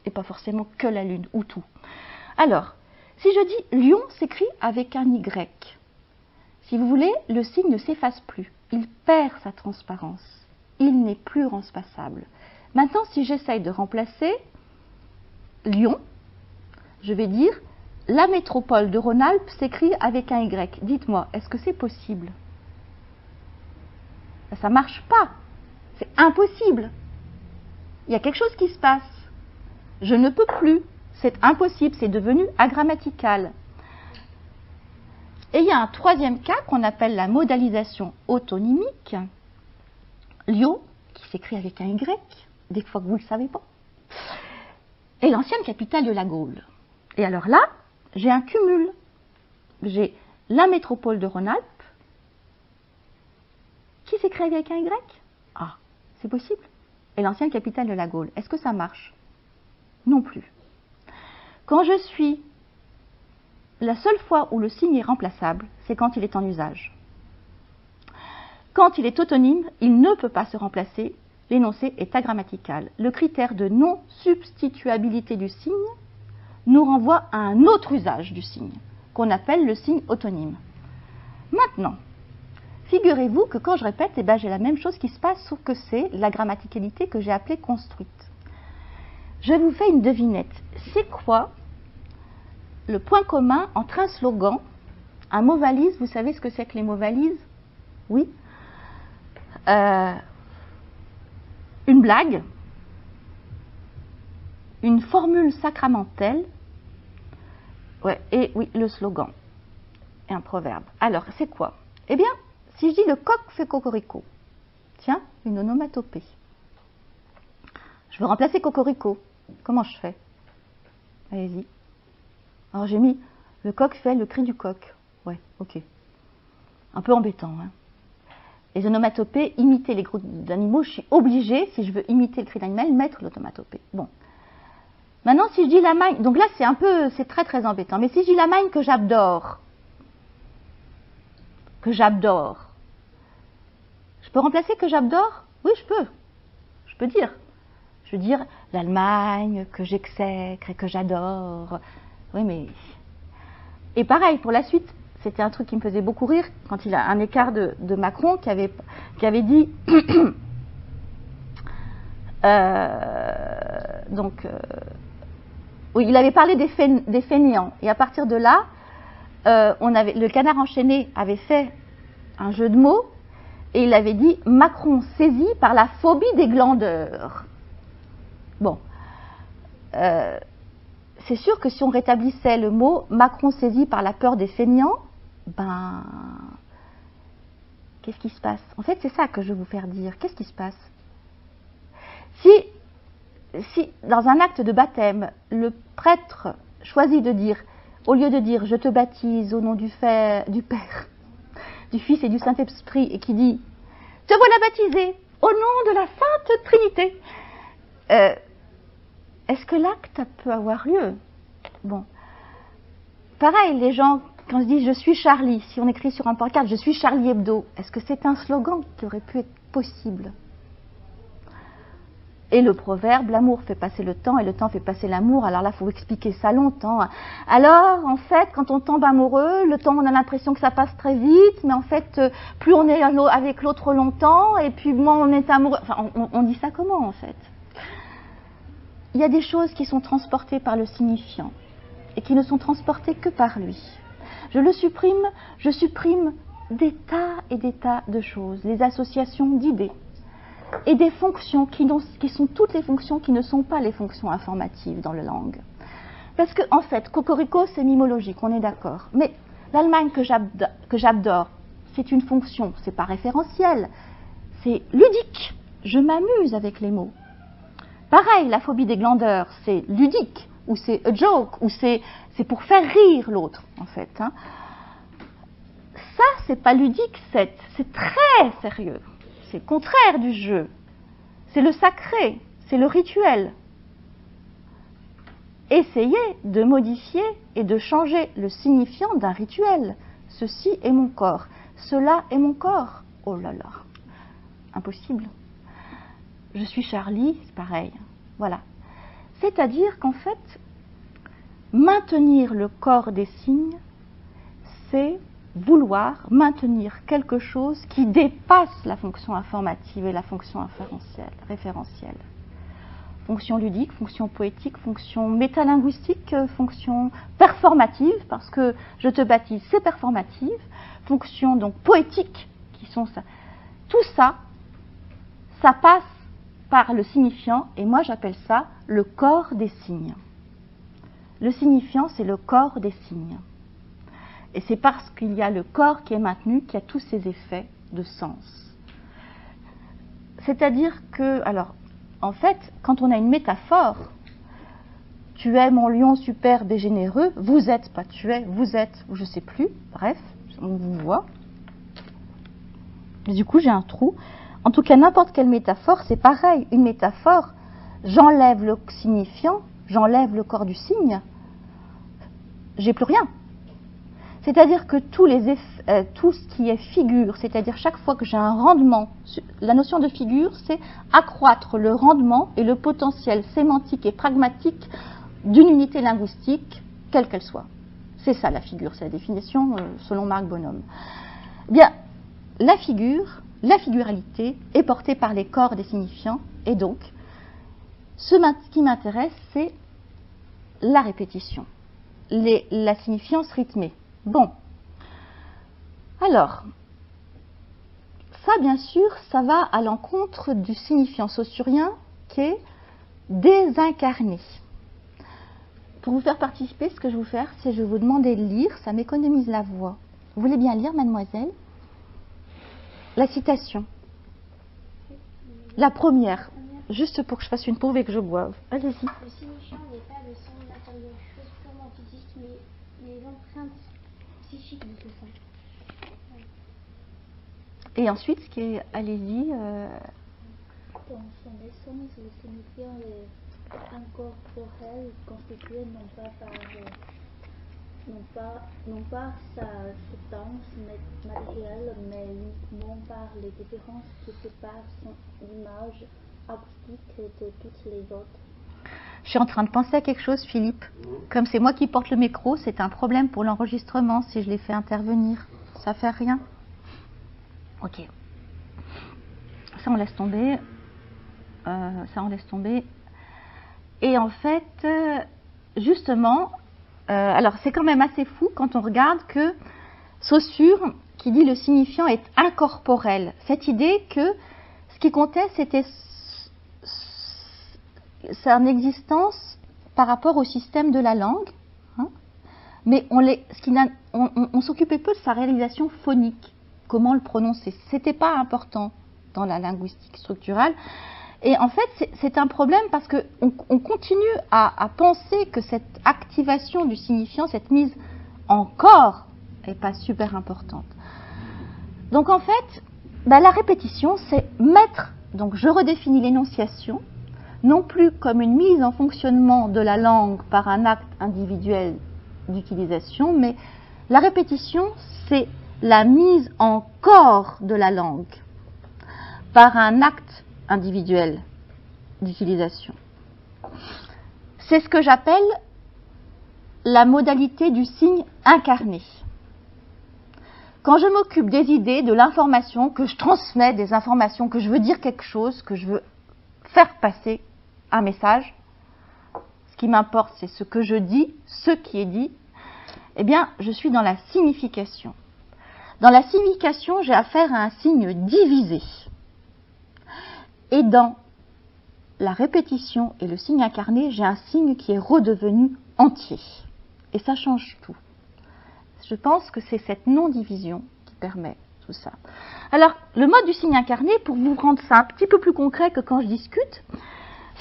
Et pas forcément que la lune, ou tout. Alors, si je dis lion s'écrit avec un Y, si vous voulez, le signe ne s'efface plus. Il perd sa transparence. Il n'est plus transpassable. Maintenant, si j'essaye de remplacer Lyon, je vais dire la métropole de Rhône-Alpes s'écrit avec un Y. Dites-moi, est-ce que c'est possible? Ça ne marche pas. C'est impossible. Il y a quelque chose qui se passe. Je ne peux plus. C'est impossible. C'est devenu agrammatical. Et il y a un troisième cas qu'on appelle la modalisation autonymique. Lyon, qui s'écrit avec un Y, des fois que vous ne le savez pas, est l'ancienne capitale de la Gaule. Et alors là, j'ai un cumul. J'ai la métropole de Rhône-Alpes, qui s'écrit avec un Y. Ah, c'est possible. Et l'ancienne capitale de la Gaule. Est-ce que ça marche? Non plus. Quand je suis... La seule fois où le signe est remplaçable, c'est quand il est en usage. Quand il est autonyme, il ne peut pas se remplacer. L'énoncé est agrammatical. Le critère de non-substituabilité du signe nous renvoie à un autre usage du signe, qu'on appelle le signe autonyme. Maintenant, figurez-vous que quand je répète, j'ai la même chose qui se passe, sauf que c'est la grammaticalité que j'ai appelée construite. Je vous fais une devinette. C'est quoi le point commun entre un slogan, un mot valise? Vous savez ce que c'est que les mots valises? Oui. Une blague, une formule sacramentelle, et oui, le slogan, et un proverbe. Alors, c'est quoi? Eh bien, si je dis le coq fait cocorico, tiens, une onomatopée. Je veux remplacer cocorico. Comment je fais? Allez-y. Alors, j'ai mis le coq fait le cri du coq. Ouais, ok. Un peu embêtant, hein. Les onomatopées, imiter les groupes d'animaux, je suis obligée, si je veux imiter le cri d'animal, mettre l'onomatopée. Bon. Maintenant, si je dis la magne, donc là, c'est très très embêtant, mais si je dis la magne que j'abdore, je peux remplacer que j'abdore? Oui, je peux. Je peux dire. Je veux dire l'Allemagne que j'exècre et que j'adore. Oui, mais... Et pareil, pour la suite, c'était un truc qui me faisait beaucoup rire, quand il a un écart de Macron qui avait dit... oui, il avait parlé des fainéants. Et à partir de là, le Canard enchaîné avait fait un jeu de mots, et il avait dit « Macron saisi par la phobie des glandeurs ». Bon. C'est sûr que si on rétablissait le mot « Macron saisi par la peur des fainéants », qu'est-ce qui se passe? En fait, c'est ça que je veux vous faire dire. Qu'est-ce qui se passe? Si, dans un acte de baptême, le prêtre choisit de dire, au lieu de dire « Je te baptise au nom du Père, du Fils et du Saint-Esprit » et qui dit « Te voilà baptisé au nom de la Sainte Trinité », est-ce que l'acte peut avoir lieu? Bon. Pareil, les gens, quand on se dit « Je suis Charlie », si on écrit sur un pancarte « Je suis Charlie Hebdo », est-ce que c'est un slogan qui aurait pu être possible? Et le proverbe, l'amour fait passer le temps et le temps fait passer l'amour. Alors là, il faut expliquer ça longtemps. Alors, en fait, quand on tombe amoureux, le temps, on a l'impression que ça passe très vite, mais en fait, plus on est avec l'autre longtemps, et puis moins on est amoureux. Enfin, on dit ça comment, en fait? Il y a des choses qui sont transportées par le signifiant, et qui ne sont transportées que par lui. Je supprime des tas et des tas de choses, des associations d'idées. et des fonctions qui sont toutes les fonctions qui ne sont pas les fonctions informatives dans la langue. Parce que, en fait, cocorico, c'est mimologique, on est d'accord. Mais l'Allemagne que j'adore, c'est une fonction, c'est pas référentiel, c'est ludique. Je m'amuse avec les mots. Pareil, la phobie des glandeurs, c'est ludique, ou c'est a joke, ou c'est pour faire rire l'autre, en fait. Hein. Ça, c'est pas ludique, c'est très sérieux. C'est le contraire du jeu. C'est le sacré, c'est le rituel. Essayez de modifier et de changer le signifiant d'un rituel. Ceci est mon corps, cela est mon corps. Oh là là, impossible. Je suis Charlie, c'est pareil. Voilà. C'est-à-dire qu'en fait, maintenir le corps des signes, c'est vouloir maintenir quelque chose qui dépasse la fonction informative et la fonction référentielle. Fonction ludique, fonction poétique, fonction métalinguistique, fonction performative, parce que je te baptise, c'est performative, fonction donc poétique, qui sont ça. Tout ça, ça passe par le signifiant, et moi j'appelle ça le corps des signes. Le signifiant, c'est le corps des signes. Et c'est parce qu'il y a le corps qui est maintenu qu'il y a tous ces effets de sens. C'est-à-dire que, alors, en fait, quand on a une métaphore, tu es mon lion superbe et généreux, vous êtes, pas tu es, vous êtes, ou je sais plus, bref, on vous voit. Et du coup, j'ai un trou. En tout cas, n'importe quelle métaphore, c'est pareil. Une métaphore, j'enlève le signifiant, j'enlève le corps du signe, j'ai plus rien. C'est-à-dire que tout ce qui est figure, c'est-à-dire chaque fois que j'ai un rendement, la notion de figure, c'est accroître le rendement et le potentiel sémantique et pragmatique d'une unité linguistique, quelle qu'elle soit. C'est ça la figure, c'est la définition selon Marc Bonhomme. Eh bien, la figuralité est portée par les corps des signifiants, et donc, ce qui m'intéresse, c'est la répétition, la signifiance rythmée. Bon, alors, ça bien sûr, ça va à l'encontre du signifiant saussurien qui est désincarné. Pour vous faire participer, ce que je vais vous faire, c'est je vais vous demander de lire, ça m'économise la voix. Vous voulez bien lire, mademoiselle? La citation. La première, juste pour que je fasse une pause et que je boive. Allez-y. Le signifiant n'est pas le son matériel, chose purement physique, mais l'empreinte psychique de ce son. Et ensuite, ce qui est, allez-y. Dans son essence, le signifiant est incorporel, constitué non pas sa substance matérielle, mais uniquement par les différences qui séparent son image acoustique de toutes les autres. Je suis en train de penser à quelque chose, Philippe. Comme c'est moi qui porte le micro, c'est un problème pour l'enregistrement si je les fais intervenir. Ça fait rien. Ok. Ça, on laisse tomber. Ça, on laisse tomber. Et en fait, justement, alors c'est quand même assez fou quand on regarde que Saussure, qui dit le signifiant est incorporel. Cette idée que ce qui comptait, c'était son existence par rapport au système de la langue, hein, mais on s'occupait peu de sa réalisation phonique, comment le prononcer. C'était pas important dans la linguistique structurale. Et en fait, c'est un problème parce qu'on continue à penser que cette activation du signifiant, cette mise en corps, n'est pas super importante. Donc en fait, la répétition, c'est mettre, donc je redéfinis l'énonciation, non plus comme une mise en fonctionnement de la langue par un acte individuel d'utilisation, mais la répétition, c'est la mise en corps de la langue par un acte individuel d'utilisation. C'est ce que j'appelle la modalité du signe incarné. Quand je m'occupe des idées, de l'information, que je transmets des informations, que je veux dire quelque chose, que je veux faire passer un message, ce qui m'importe, c'est ce que je dis, ce qui est dit, eh bien, je suis dans la signification. Dans la signification, j'ai affaire à un signe divisé. Et dans la répétition et le signe incarné, j'ai un signe qui est redevenu entier. Et ça change tout. Je pense que c'est cette non-division qui permet tout ça. Alors, le mode du signe incarné, pour vous rendre ça un petit peu plus concret que quand je discute,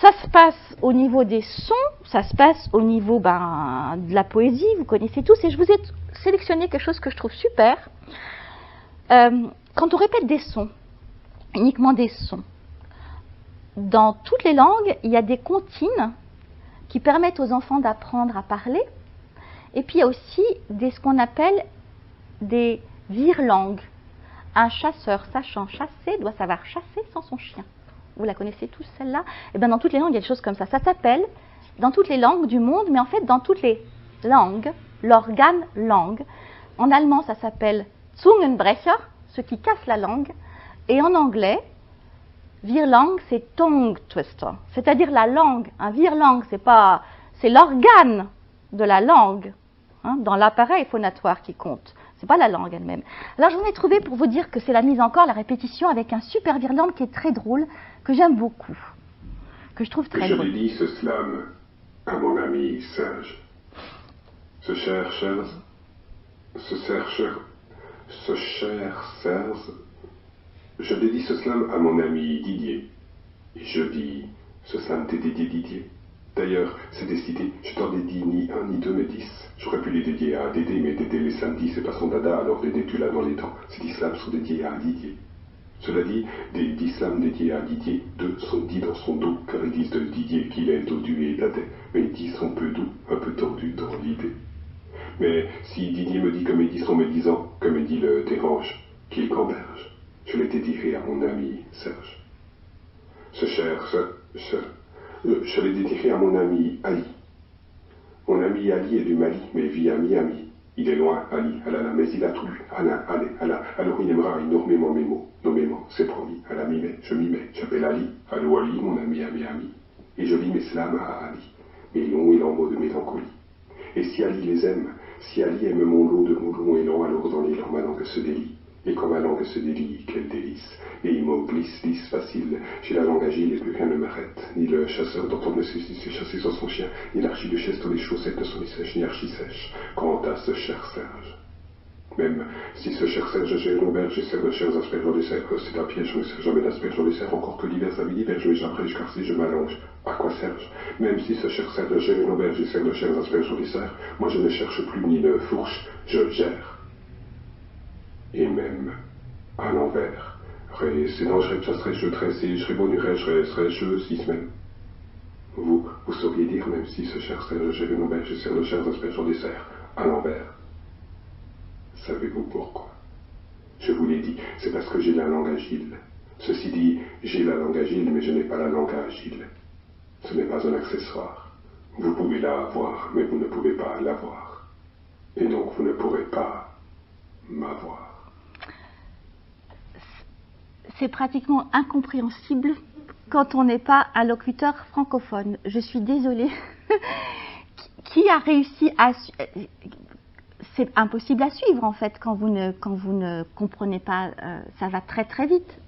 ça se passe au niveau des sons, ça se passe au niveau de la poésie, vous connaissez tous, et je vous ai sélectionné quelque chose que je trouve super. Quand on répète des sons, uniquement des sons, dans toutes les langues, il y a des comptines qui permettent aux enfants d'apprendre à parler, et puis il y a aussi ce qu'on appelle des virelangues. Un chasseur sachant chasser doit savoir chasser sans son chien. Vous la connaissez tous, celle-là? Et bien dans toutes les langues, il y a des choses comme ça. Ça s'appelle, dans toutes les langues du monde, mais en fait dans toutes les langues, l'organe langue. En allemand, ça s'appelle Zungenbrecher, ce qui casse la langue. Et en anglais, Virlang, c'est tongue twister, c'est-à-dire la langue. Un virlang, c'est l'organe de la langue, hein, dans l'appareil phonatoire qui compte. C'est pas la langue elle-même. Alors j'en ai trouvé pour vous dire que c'est la mise en corps, la répétition avec un super virlang qui est très drôle, que j'aime beaucoup, que je trouve très drôle. Je dédie ce slam à mon ami Serge. Ce cher Serge, je dédie ce slam à mon ami Didier. Et je dis, ce slam t'est dédié Didier. D'ailleurs, c'est décidé, je t'en dédie ni un ni deux mais 10. J'aurais pu les dédier à Dédé, mais Dédé les samedis, c'est pas son dada, alors Dédé tu l'as dans les dents. Ces 10 slams sont dédiés à Didier. Cela dit, des 10 slams dédiés à Didier, 2 sont dits dans son dos, car ils disent de Didier qu'il est dodu et dadais, mais ils disent un peu doux, un peu tordu dans l'idée. Mais si Didier me dit que mes 10 sont médisants, que me dit le dérange, qu'il camberge, je les dédierai à mon ami Serge. Je les dédierai à mon ami Ali. Mon ami Ali est du Mali, mais vit à Miami. Il est loin, Ali, alala, mais il a tout lu. Alain, allez, Allah, alors il aimera énormément mes mots. Nommément, c'est promis, à la mi-mai, je m'y mets. J'appelle Ali. Allô Ali, mon ami à Miami. Et je lis mes slams à Ali. Mes longs élans mots de mélancolie. Et si Ali les aime, si Ali aime mon lot de mots longs élans, alors dans l'élan ma langue se délie. Et quand ma langue se délie, quel délice. Et il me glisse, lisse, facile. J'ai la langue agile et plus rien ne m'arrête. Ni le chasseur d'entendre ne sait chasser sur son chien, ni l'archiduchesse dans les chaussettes ne sont ni sèches ni archi-sèches. Quant à ce cher Serge. Même si ce cher Serge gère l'auberge et sert de chers asperges en dessert, c'est un piège, je ne sers jamais d'asperges en dessert, encore que l'hiver à midi, je m'échapperai, car si je m'allonge. À quoi Serge? Même si ce cher Serge gère une auberge et sert de chers asperges en dessert, moi je ne cherche plus ni ne fourche, je gère. Et même à l'envers. C'est dangereux, ça serait je tressé, je serais bonuré, je serais je six même. Vous sauriez dire, même si ce cher Serge gère une auberge et sert de chers asperges en dessert, à l'envers. Savez-vous pourquoi? Je vous l'ai dit, c'est parce que j'ai la langue agile. Ceci dit, j'ai la langue agile, mais je n'ai pas la langue agile. Ce n'est pas un accessoire. Vous pouvez la avoir, mais vous ne pouvez pas l'avoir. Et donc vous ne pourrez pas m'avoir. C'est pratiquement incompréhensible quand on n'est pas un locuteur francophone. Je suis désolée. Qui a réussi à... C'est impossible à suivre en fait quand vous ne comprenez pas. Ça va très très vite.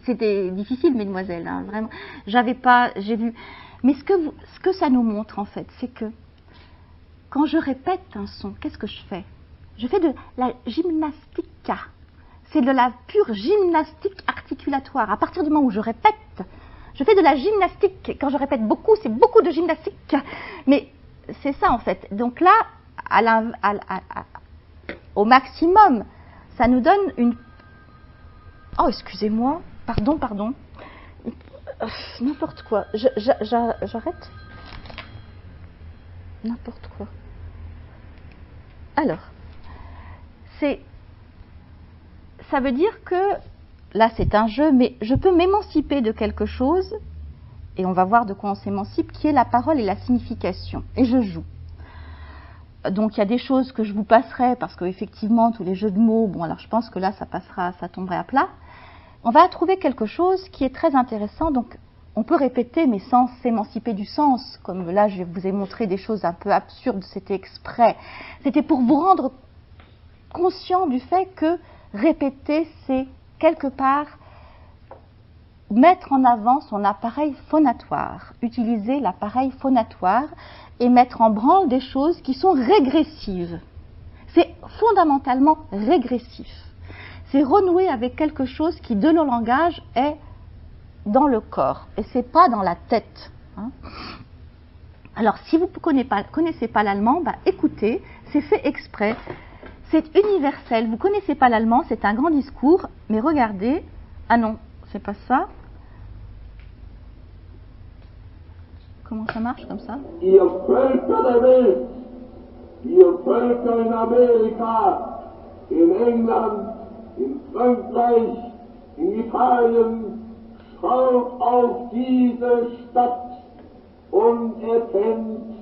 C'était difficile, mesdemoiselles, hein, vraiment. J'ai vu. Mais ce que ça nous montre en fait, c'est que quand je répète un son, qu'est-ce que je fais? Je fais de la gymnastique. C'est de la pure gymnastique articulatoire. À partir du moment où je répète, je fais de la gymnastique. Quand je répète beaucoup, c'est beaucoup de gymnastique. Mais c'est ça en fait. Donc là, au maximum, ça nous donne une... Oh, excusez-moi. Pardon. N'importe quoi. J'arrête. N'importe quoi. Alors, ça veut dire que, là c'est un jeu, mais je peux m'émanciper de quelque chose, et on va voir de quoi on s'émancipe, qui est la parole et la signification. Et je joue. Donc il y a des choses que je vous passerai, parce qu'effectivement, tous les jeux de mots, bon alors je pense que là ça passera, ça tomberait à plat. On va trouver quelque chose qui est très intéressant, donc on peut répéter, mais sans s'émanciper du sens, comme là je vous ai montré des choses un peu absurdes, c'était exprès. C'était pour vous rendre conscient du fait que répéter, c'est quelque part mettre en avant son appareil phonatoire, utiliser l'appareil phonatoire et mettre en branle des choses qui sont régressives. C'est fondamentalement régressif. C'est renouer avec quelque chose qui, de nos langages, est dans le corps et c'est pas dans la tête. Hein. Alors, si vous ne connaissez pas l'allemand, bah, écoutez, c'est fait exprès, c'est universel. Vous ne connaissez pas l'allemand, c'est un grand discours, mais regardez, ah non, c'est pas ça. Comment ça marche comme ça? Ihr Völker der Welt, ihr Völker in Amerika, in England, in Frankreich, in Italien, schaut auf diese Stadt und erkennt,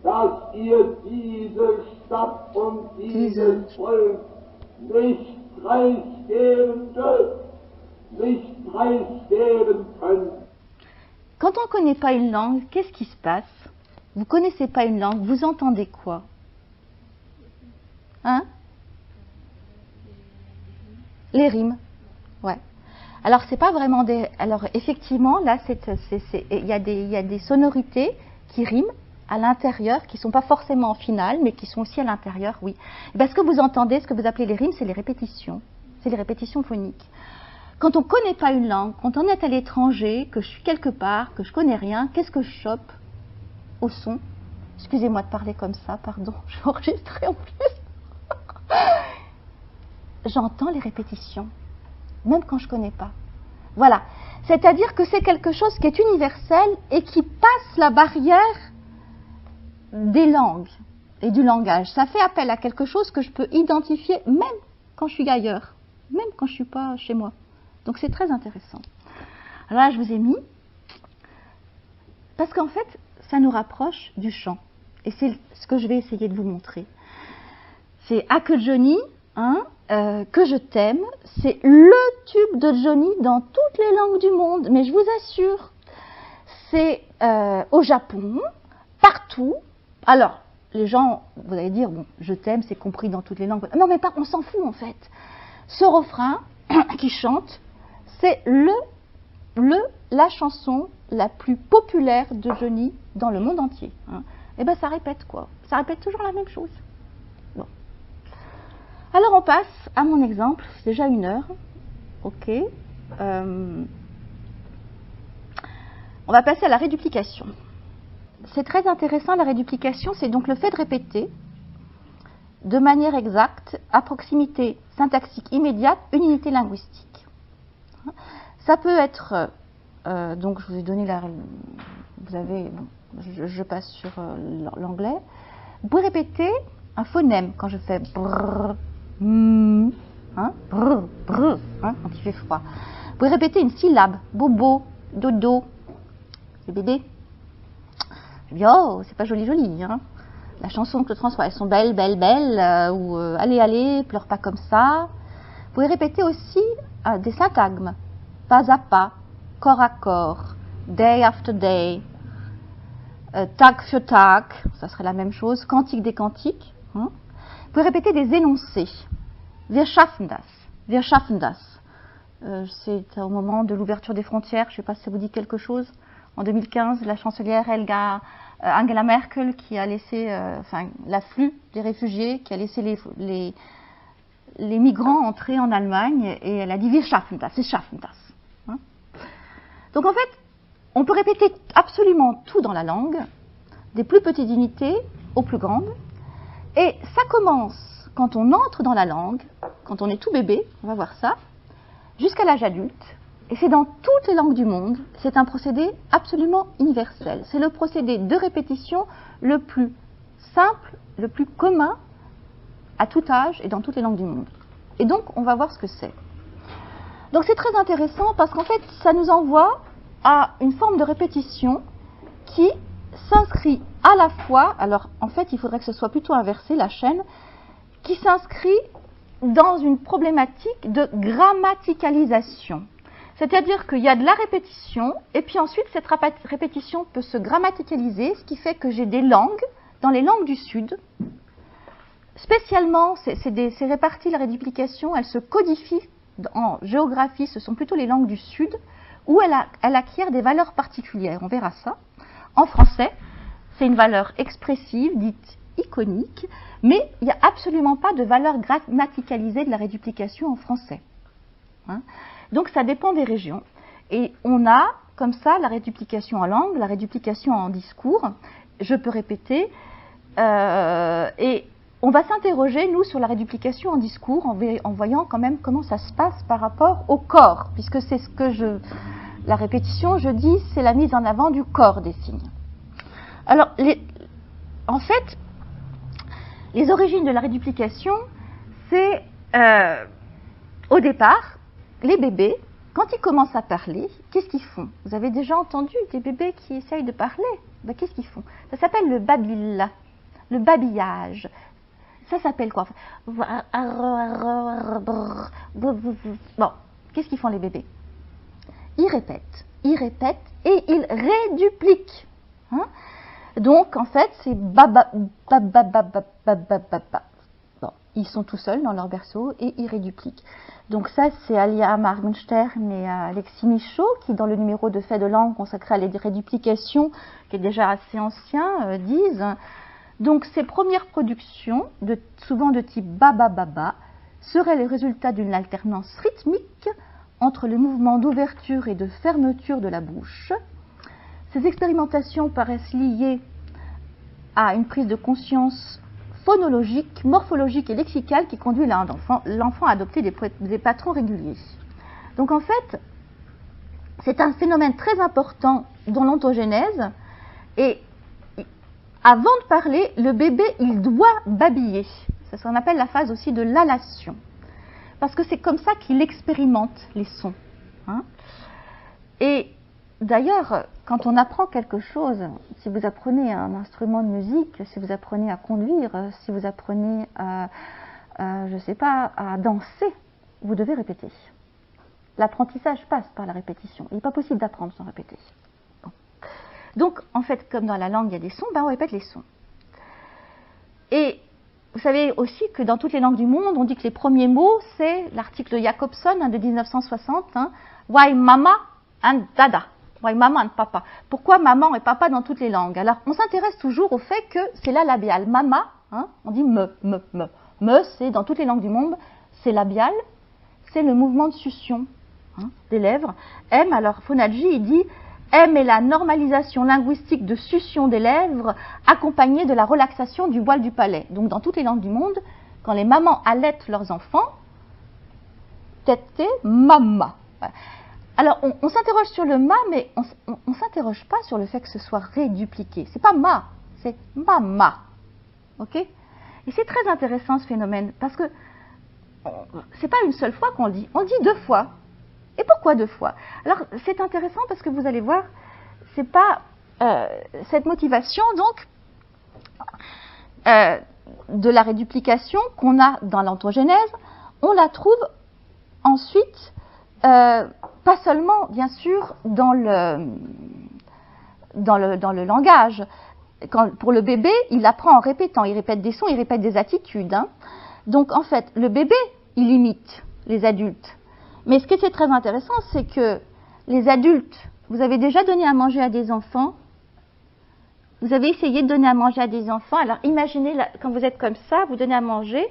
dass ihr diese Stadt und dieses Volk nicht preisgeben dürft, nicht preisgeben könnt. Quand on ne connaît pas une langue, qu'est-ce qui se passe? Vous ne connaissez pas une langue, vous entendez quoi? Hein? Les rimes. Ouais. Alors, c'est pas vraiment des... Alors, effectivement, là, il y a des sonorités qui riment à l'intérieur, qui ne sont pas forcément en finale, mais qui sont aussi à l'intérieur, oui. Et bien, ce que vous entendez, ce que vous appelez les rimes, c'est les répétitions. C'est les répétitions phoniques. Quand on ne connaît pas une langue, quand on est à l'étranger, que je suis quelque part, que je ne connais rien, qu'est-ce que je chope au son? Excusez-moi de parler comme ça, pardon, je vais enregistrer en plus. J'entends les répétitions, même quand je ne connais pas. Voilà, c'est-à-dire que c'est quelque chose qui est universel et qui passe la barrière des langues et du langage. Ça fait appel à quelque chose que je peux identifier même quand je suis ailleurs, même quand je ne suis pas chez moi. Donc c'est très intéressant. Alors là, je vous ai mis, parce qu'en fait, ça nous rapproche du chant. Et c'est ce que je vais essayer de vous montrer. C'est Ah que Johnny, hein, que je t'aime, c'est le tube de Johnny dans toutes les langues du monde. Mais je vous assure, c'est au Japon, partout. Alors, les gens, vous allez dire, bon, je t'aime, c'est compris dans toutes les langues. Non, mais pas, on s'en fout en fait. Ce refrain qui chante, c'est la chanson la plus populaire de Johnny dans le monde entier. Hein. Et bien ça répète quoi? Ça répète toujours la même chose. Bon. Alors on passe à mon exemple, c'est déjà 1 heure. Ok. On va passer à la réduplication. C'est très intéressant la réduplication, c'est donc le fait de répéter de manière exacte, à proximité syntaxique immédiate, une unité linguistique. Ça peut être, donc je vous ai donné vous avez, je passe sur l'anglais. Vous pouvez répéter un phonème quand je fais brrr, hein, brrr, brrr, hein, quand il fait froid. Vous pouvez répéter une syllabe, bobo, dodo, c'est bébé. Oh, c'est pas joli joli, hein. La chanson de Claude François, elles sont belles, belles, belles, ou allez, allez, pleure pas comme ça. Vous pouvez répéter aussi des syntagmes, pas à pas, corps à corps, day after day, Tag für Tag, ça serait la même chose, cantique des cantiques. Hein. Vous pouvez répéter des énoncés, wir schaffen das, wir schaffen das. C'est au moment de l'ouverture des frontières, je ne sais pas si ça vous dit quelque chose. En 2015, la chancelière Angela Merkel qui a laissé, l'afflux des réfugiés, qui a laissé les migrants entrer en Allemagne, et elle a dit wir schaffen das, wir schaffen das. Hein. Donc en fait, on peut répéter absolument tout dans la langue, des plus petites unités aux plus grandes, et ça commence quand on entre dans la langue, quand on est tout bébé, on va voir ça, jusqu'à l'âge adulte. Et c'est dans toutes les langues du monde, c'est un procédé absolument universel. C'est le procédé de répétition le plus simple, le plus commun à tout âge et dans toutes les langues du monde. Et donc, on va voir ce que c'est. Donc c'est très intéressant parce qu'en fait, ça nous envoie à une forme de répétition qui s'inscrit à la fois, alors en fait, il faudrait que ce soit plutôt inversé, la chaîne, qui s'inscrit dans une problématique de grammaticalisation. C'est-à-dire qu'il y a de la répétition, et puis ensuite cette répétition peut se grammaticaliser, ce qui fait que j'ai des langues, dans les langues du Sud, spécialement, c'est réparti la réduplication, elle se codifie en géographie, ce sont plutôt les langues du Sud, où elle acquiert des valeurs particulières. On verra ça. En français, c'est une valeur expressive, dite iconique, mais il n'y a absolument pas de valeur grammaticalisée de la réduplication en français. Hein? Donc ça dépend des régions. Et on a comme ça la réduplication en langue, la réduplication en discours. Je peux répéter. Et on va s'interroger, nous, sur la réduplication en discours en voyant quand même comment ça se passe par rapport au corps, puisque c'est ce que la répétition, je dis, c'est la mise en avant du corps des signes. Alors, en fait, les origines de la réduplication, c'est au départ, les bébés, quand ils commencent à parler, qu'est-ce qu'ils font? Vous avez déjà entendu des bébés qui essayent de parler? Ben, qu'est-ce qu'ils font? Ça s'appelle le babil, le babillage. Ça s'appelle quoi? Bon, qu'est-ce qu'ils font les bébés? Ils répètent et ils rédupliquent. Hein? Donc, en fait, c'est baba, baba, baba, baba, baba. Bon, ils sont tout seuls dans leur berceau et ils rédupliquent. Donc ça, c'est Alia Morgenstern et Alexis Michaud qui, dans le numéro de Faits de langue consacré à la réduplication, qui est déjà assez ancien, disent... Donc ces premières productions, souvent de type baba-baba, seraient le résultat d'une alternance rythmique entre le mouvement d'ouverture et de fermeture de la bouche. Ces expérimentations paraissent liées à une prise de conscience phonologique, morphologique et lexicale qui conduit l'enfant à adopter des patrons réguliers. Donc en fait, c'est un phénomène très important dans l'ontogénèse et avant de parler, le bébé, il doit babiller. C'est ce qu'on appelle la phase aussi de l'halation. Parce que c'est comme ça qu'il expérimente les sons. Hein. Et d'ailleurs, quand on apprend quelque chose, si vous apprenez un instrument de musique, si vous apprenez à conduire, si vous apprenez je ne sais pas, à danser, vous devez répéter. L'apprentissage passe par la répétition. Il n'est pas possible d'apprendre sans répéter. Donc, en fait, comme dans la langue, il y a des sons, on répète les sons. Et vous savez aussi que dans toutes les langues du monde, on dit que les premiers mots, c'est l'article Jacobson de 1960, Why mama and dada, why mama and papa. Pourquoi maman et papa dans toutes les langues? Alors, on s'intéresse toujours au fait que c'est la labiale. Mama, on dit me. Me, c'est dans toutes les langues du monde, c'est labial, c'est le mouvement de succion des lèvres. M, alors Fonaggi, il dit... M est la normalisation linguistique de succion des lèvres accompagnée de la relaxation du voile du palais. Donc dans toutes les langues du monde, quand les mamans allaitent leurs enfants, tété, mama. Alors on s'interroge sur le ma, mais on ne s'interroge pas sur le fait que ce soit rédupliqué. C'est pas ma, c'est mama. Ok? Et c'est très intéressant ce phénomène, parce que c'est pas une seule fois qu'on le dit, on le dit deux fois. Et pourquoi deux fois? Alors, c'est intéressant parce que vous allez voir, c'est pas cette motivation, donc, de la réduplication qu'on a dans l'ontogénèse, on la trouve ensuite, pas seulement, bien sûr, dans le langage. Pour le bébé, il apprend en répétant, il répète des sons, il répète des attitudes. Hein. Donc, en fait, le bébé, il imite les adultes. Mais ce qui est très intéressant, c'est que les adultes, vous avez déjà donné à manger à des enfants, vous avez essayé de donner à manger à des enfants, alors imaginez, quand vous êtes comme ça, vous donnez à manger,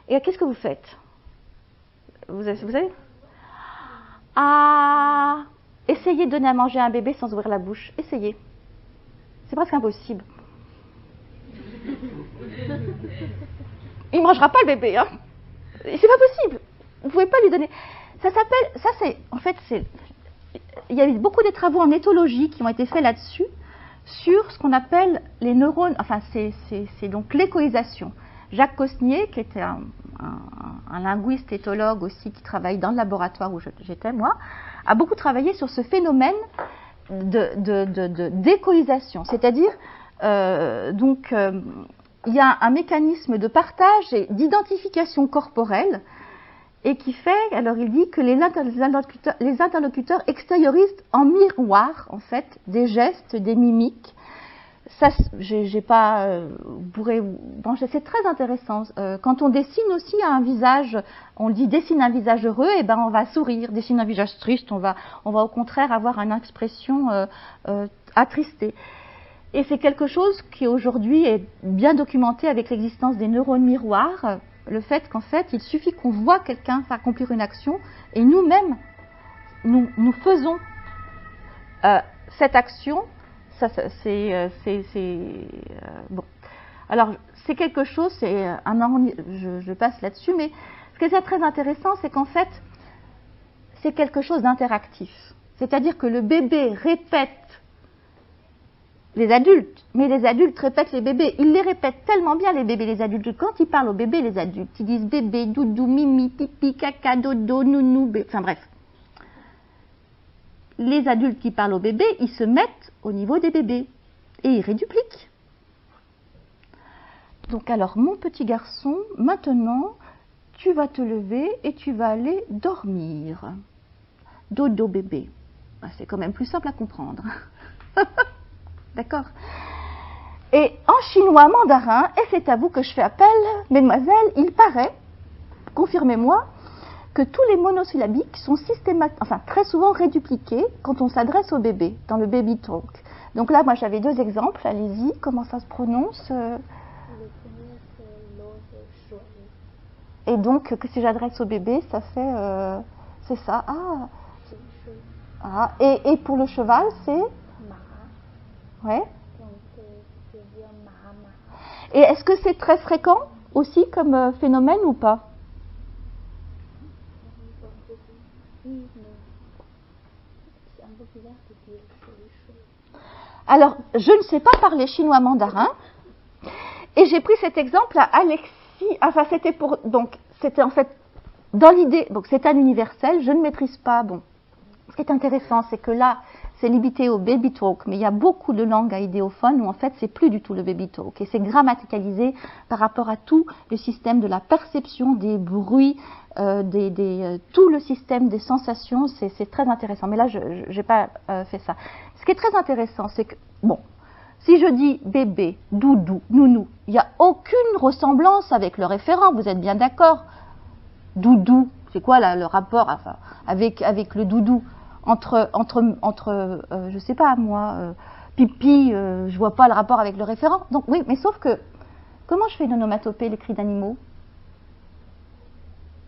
et qu'est-ce que vous faites? Vous savez? Ah, essayez de donner à manger à un bébé sans ouvrir la bouche, essayez. C'est presque impossible. Il ne mangera pas le bébé, hein. C'est pas possible. Vous ne pouvez pas lui donner... Ça s'appelle, il y a eu beaucoup de travaux en éthologie qui ont été faits là-dessus, sur ce qu'on appelle les neurones, enfin c'est donc l'échoïsation. Jacques Cosnier, qui était un linguiste éthologue aussi, qui travaille dans le laboratoire où j'étais moi, a beaucoup travaillé sur ce phénomène d'échoïsation. C'est-à-dire, il y a un mécanisme de partage et d'identification corporelle, et qui fait, alors il dit que les interlocuteurs extériorisent en miroir, en fait, des gestes, des mimiques, ça, j'ai pas, bon, c'est très intéressant. Quand on dessine aussi un visage, on dit dessine un visage heureux, et ben on va sourire. Dessine un visage triste, on va au contraire avoir une expression attristée. Et c'est quelque chose qui aujourd'hui est bien documenté avec l'existence des neurones miroirs, le fait qu'en fait, il suffit qu'on voit quelqu'un accomplir une action, et nous-mêmes, nous faisons cette action. Ça, bon. Alors, c'est quelque chose, je passe là-dessus, mais ce qui est très intéressant, c'est qu'en fait, c'est quelque chose d'interactif. C'est-à-dire que le bébé répète les adultes, mais les adultes répètent les bébés. Ils les répètent tellement bien, les bébés, les adultes. Quand ils parlent aux bébés, les adultes, ils disent bébé, doudou, mimi, pipi, caca, dodo, nounou, enfin bref. Les adultes qui parlent aux bébés, ils se mettent au niveau des bébés et ils rédupliquent. Donc alors, mon petit garçon, maintenant, tu vas te lever et tu vas aller dormir. Dodo bébé. C'est quand même plus simple à comprendre. D'accord? Et en chinois mandarin, et c'est à vous que je fais appel, mesdemoiselles, il paraît, confirmez-moi, que tous les monosyllabiques sont très souvent rédupliqués quand on s'adresse au bébé, dans le baby talk. Donc là, moi j'avais 2 exemples, allez-y, comment ça se prononce Le premier, c'est l'autre choix. Et donc, que si j'adresse au bébé, ça fait, c'est ça, et pour le cheval, c'est ouais. Donc, c'est dire Mahama. Et est-ce que c'est très fréquent aussi comme phénomène ou pas? Oui, mais c'est un peu bizarre de dire chou. Alors, je ne sais pas parler chinois mandarin, et j'ai pris cet exemple à Alexis, enfin c'était en fait, dans l'idée, donc c'est un universel, je ne maîtrise pas, bon. Ce qui est intéressant, c'est que là, c'est limité au baby talk, mais il y a beaucoup de langues à idéophones où en fait, c'est plus du tout le baby talk, et c'est grammaticalisé par rapport à tout le système de la perception des bruits, tout le système des sensations, c'est très intéressant. Mais là, je n'ai pas fait ça. Ce qui est très intéressant, c'est que, bon, si je dis bébé, doudou, nounou, il n'y a aucune ressemblance avec le référent, vous êtes bien d'accord? Doudou, c'est quoi là, le rapport avec le doudou? Entre je sais pas moi, pipi, je vois pas le rapport avec le référent. Donc oui, mais sauf que, comment je fais une onomatopée, les cris d'animaux?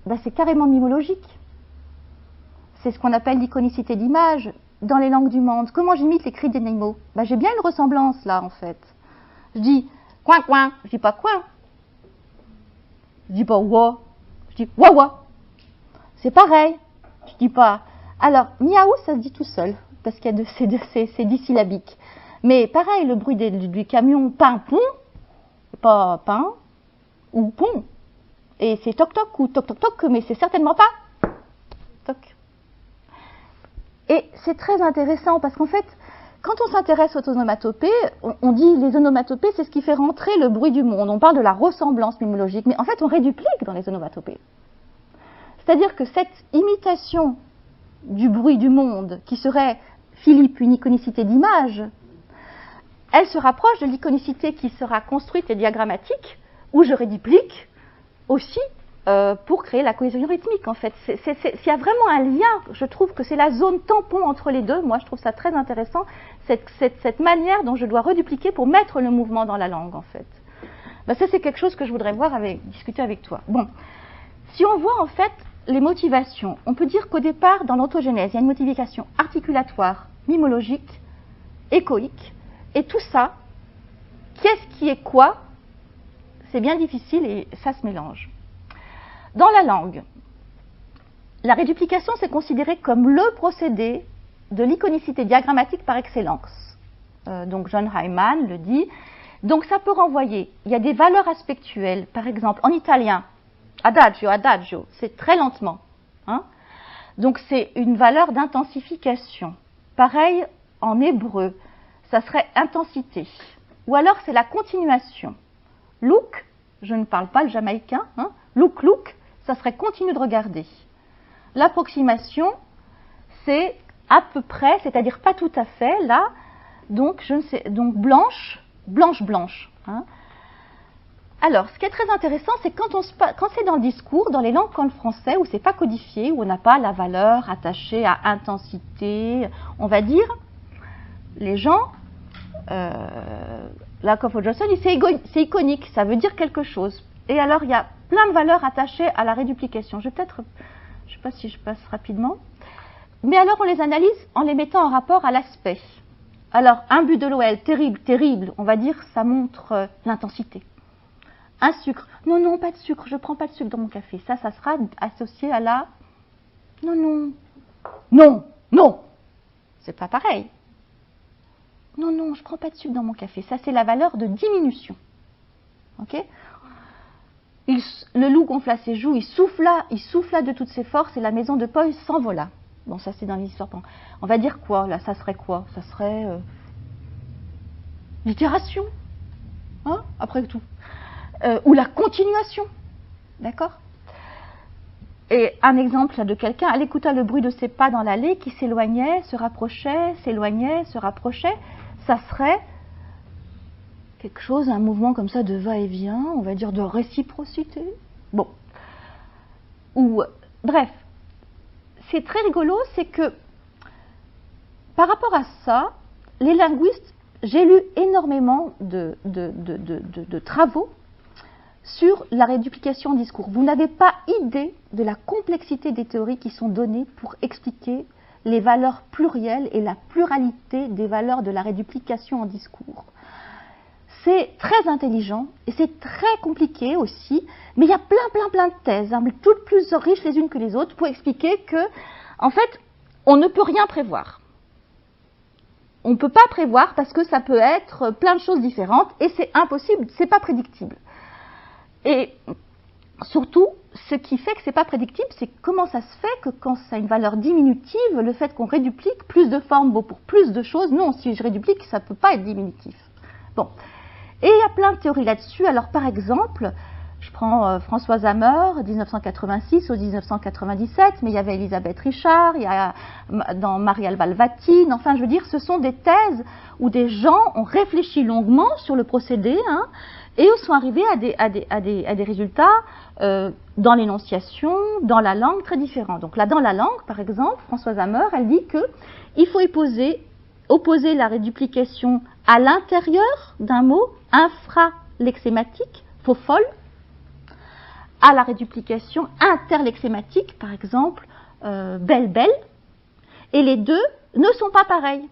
Ben, c'est carrément mimologique. C'est ce qu'on appelle l'iconicité d'image dans les langues du monde. Comment j'imite les cris d'animaux? Ben, j'ai bien une ressemblance là en fait. Je dis coin coin, je dis pas coin. Je dis pas wa, je dis wa wa. C'est pareil. Je dis pas. Alors, miaou, ça se dit tout seul, parce qu'il y a c'est disyllabique. Mais pareil, le bruit du camion pain-pon, pas pain ou pont. Et c'est toc-toc ou toc-toc-toc, mais c'est certainement pas toc. Et c'est très intéressant, parce qu'en fait, quand on s'intéresse aux onomatopées, on dit les onomatopées, c'est ce qui fait rentrer le bruit du monde. On parle de la ressemblance mimologique, mais en fait, on réduplique dans les onomatopées. C'est-à-dire que cette imitation du bruit du monde, qui serait, Philippe, une iconicité d'image, elle se rapproche de l'iconicité qui sera construite et diagrammatique, où je réduplique aussi pour créer la cohésion rythmique, en fait. S'il y a vraiment un lien, je trouve que c'est la zone tampon entre les deux. Moi, je trouve ça très intéressant, cette manière dont je dois redupliquer pour mettre le mouvement dans la langue, en fait. Ben, ça, c'est quelque chose que je voudrais discuter avec toi. Bon, si on voit, en fait, les motivations, on peut dire qu'au départ, dans l'autogénèse, il y a une motivation articulatoire, mimologique, échoïque, et tout ça, qu'est-ce qui est quoi? C'est bien difficile et ça se mélange. Dans la langue, la réduplication, c'est considéré comme le procédé de l'iconicité diagrammatique par excellence. Donc John Hyman le dit. Donc ça peut renvoyer, il y a des valeurs aspectuelles, par exemple en italien, adagio, adagio, c'est très lentement. Hein? Donc c'est une valeur d'intensification. Pareil en hébreu, ça serait intensité. Ou alors c'est la continuation. Look, je ne parle pas le jamaïcain, hein? Look, look, ça serait continue de regarder. L'approximation, c'est à peu près, c'est-à-dire pas tout à fait, là, donc, donc blanche, blanche. Hein. Alors, ce qui est très intéressant, c'est quand c'est dans le discours, dans les langues comme le français, où c'est pas codifié, où on n'a pas la valeur attachée à intensité, on va dire, les gens, Lakoff Johnson, c'est iconique, ça veut dire quelque chose. Et alors, il y a plein de valeurs attachées à la réduplication. Je ne sais pas si je passe rapidement. Mais alors, on les analyse en les mettant en rapport à l'aspect. Alors, un but de l'OL, terrible, on va dire, ça montre l'intensité. Un sucre. Non, pas de sucre, je ne prends pas de sucre dans mon café. Ça sera associé à la... Non. C'est pas pareil. Non, je ne prends pas de sucre dans mon café. Ça, c'est la valeur de diminution. Ok ? Le loup gonfla ses joues, il souffla de toutes ses forces et la maison de Paul s'envola. Bon, ça, c'est dans l'histoire. On va dire quoi, là ? Ça serait quoi ? Ça serait... l'itération. Hein ? Après tout. Ou la continuation, d'accord ? Et un exemple de quelqu'un, elle écouta le bruit de ses pas dans l'allée qui s'éloignait, se rapprochait, s'éloignait, se rapprochait. Ça serait quelque chose, un mouvement comme ça de va-et-vient, on va dire de réciprocité. Bon. Ou, bref, c'est très rigolo, c'est que par rapport à ça, les linguistes, j'ai lu énormément de travaux sur la réduplication en discours. Vous n'avez pas idée de la complexité des théories qui sont données pour expliquer les valeurs plurielles et la pluralité des valeurs de la réduplication en discours. C'est très intelligent et c'est très compliqué aussi, mais il y a plein de thèses, hein, toutes plus riches les unes que les autres, pour expliquer que, en fait, on ne peut rien prévoir. On ne peut pas prévoir parce que ça peut être plein de choses différentes et c'est impossible, c'est pas prédictible. Et surtout, ce qui fait que ce n'est pas prédictible, c'est comment ça se fait que quand ça a une valeur diminutive, le fait qu'on réduplique plus de formes vaut pour plus de choses. Non, si je réduplique, ça ne peut pas être diminutif. Bon. Et il y a plein de théories là-dessus. Alors, par exemple, je prends Françoise Hammer, 1986 ou 1997, mais il y avait Elisabeth Richard, il y a dans Marielle Balvatine. Enfin, je veux dire, ce sont des thèses où des gens ont réfléchi longuement sur le procédé, hein, et sont arrivés à des résultats dans l'énonciation, dans la langue, très différents. Donc là, dans la langue, par exemple, Françoise Hammer, elle dit qu'il faut opposer la réduplication à l'intérieur d'un mot infralexématique, faux folle, à la réduplication interlexématique, par exemple, belle, et les deux ne sont pas pareils.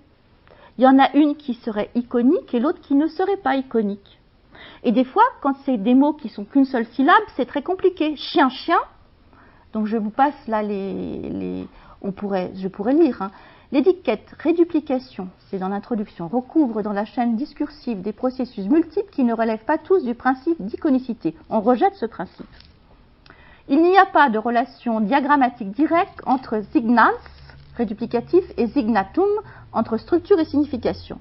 Il y en a une qui serait iconique et l'autre qui ne serait pas iconique. Et des fois, quand c'est des mots qui sont qu'une seule syllabe, c'est très compliqué. Chien, donc je vous passe là je pourrais lire. Hein. L'étiquette réduplication, c'est dans l'introduction, recouvre dans la chaîne discursive des processus multiples qui ne relèvent pas tous du principe d'iconicité. On rejette ce principe. Il n'y a pas de relation diagrammatique directe entre signans, réduplicatif, et signatum, entre structure et signification.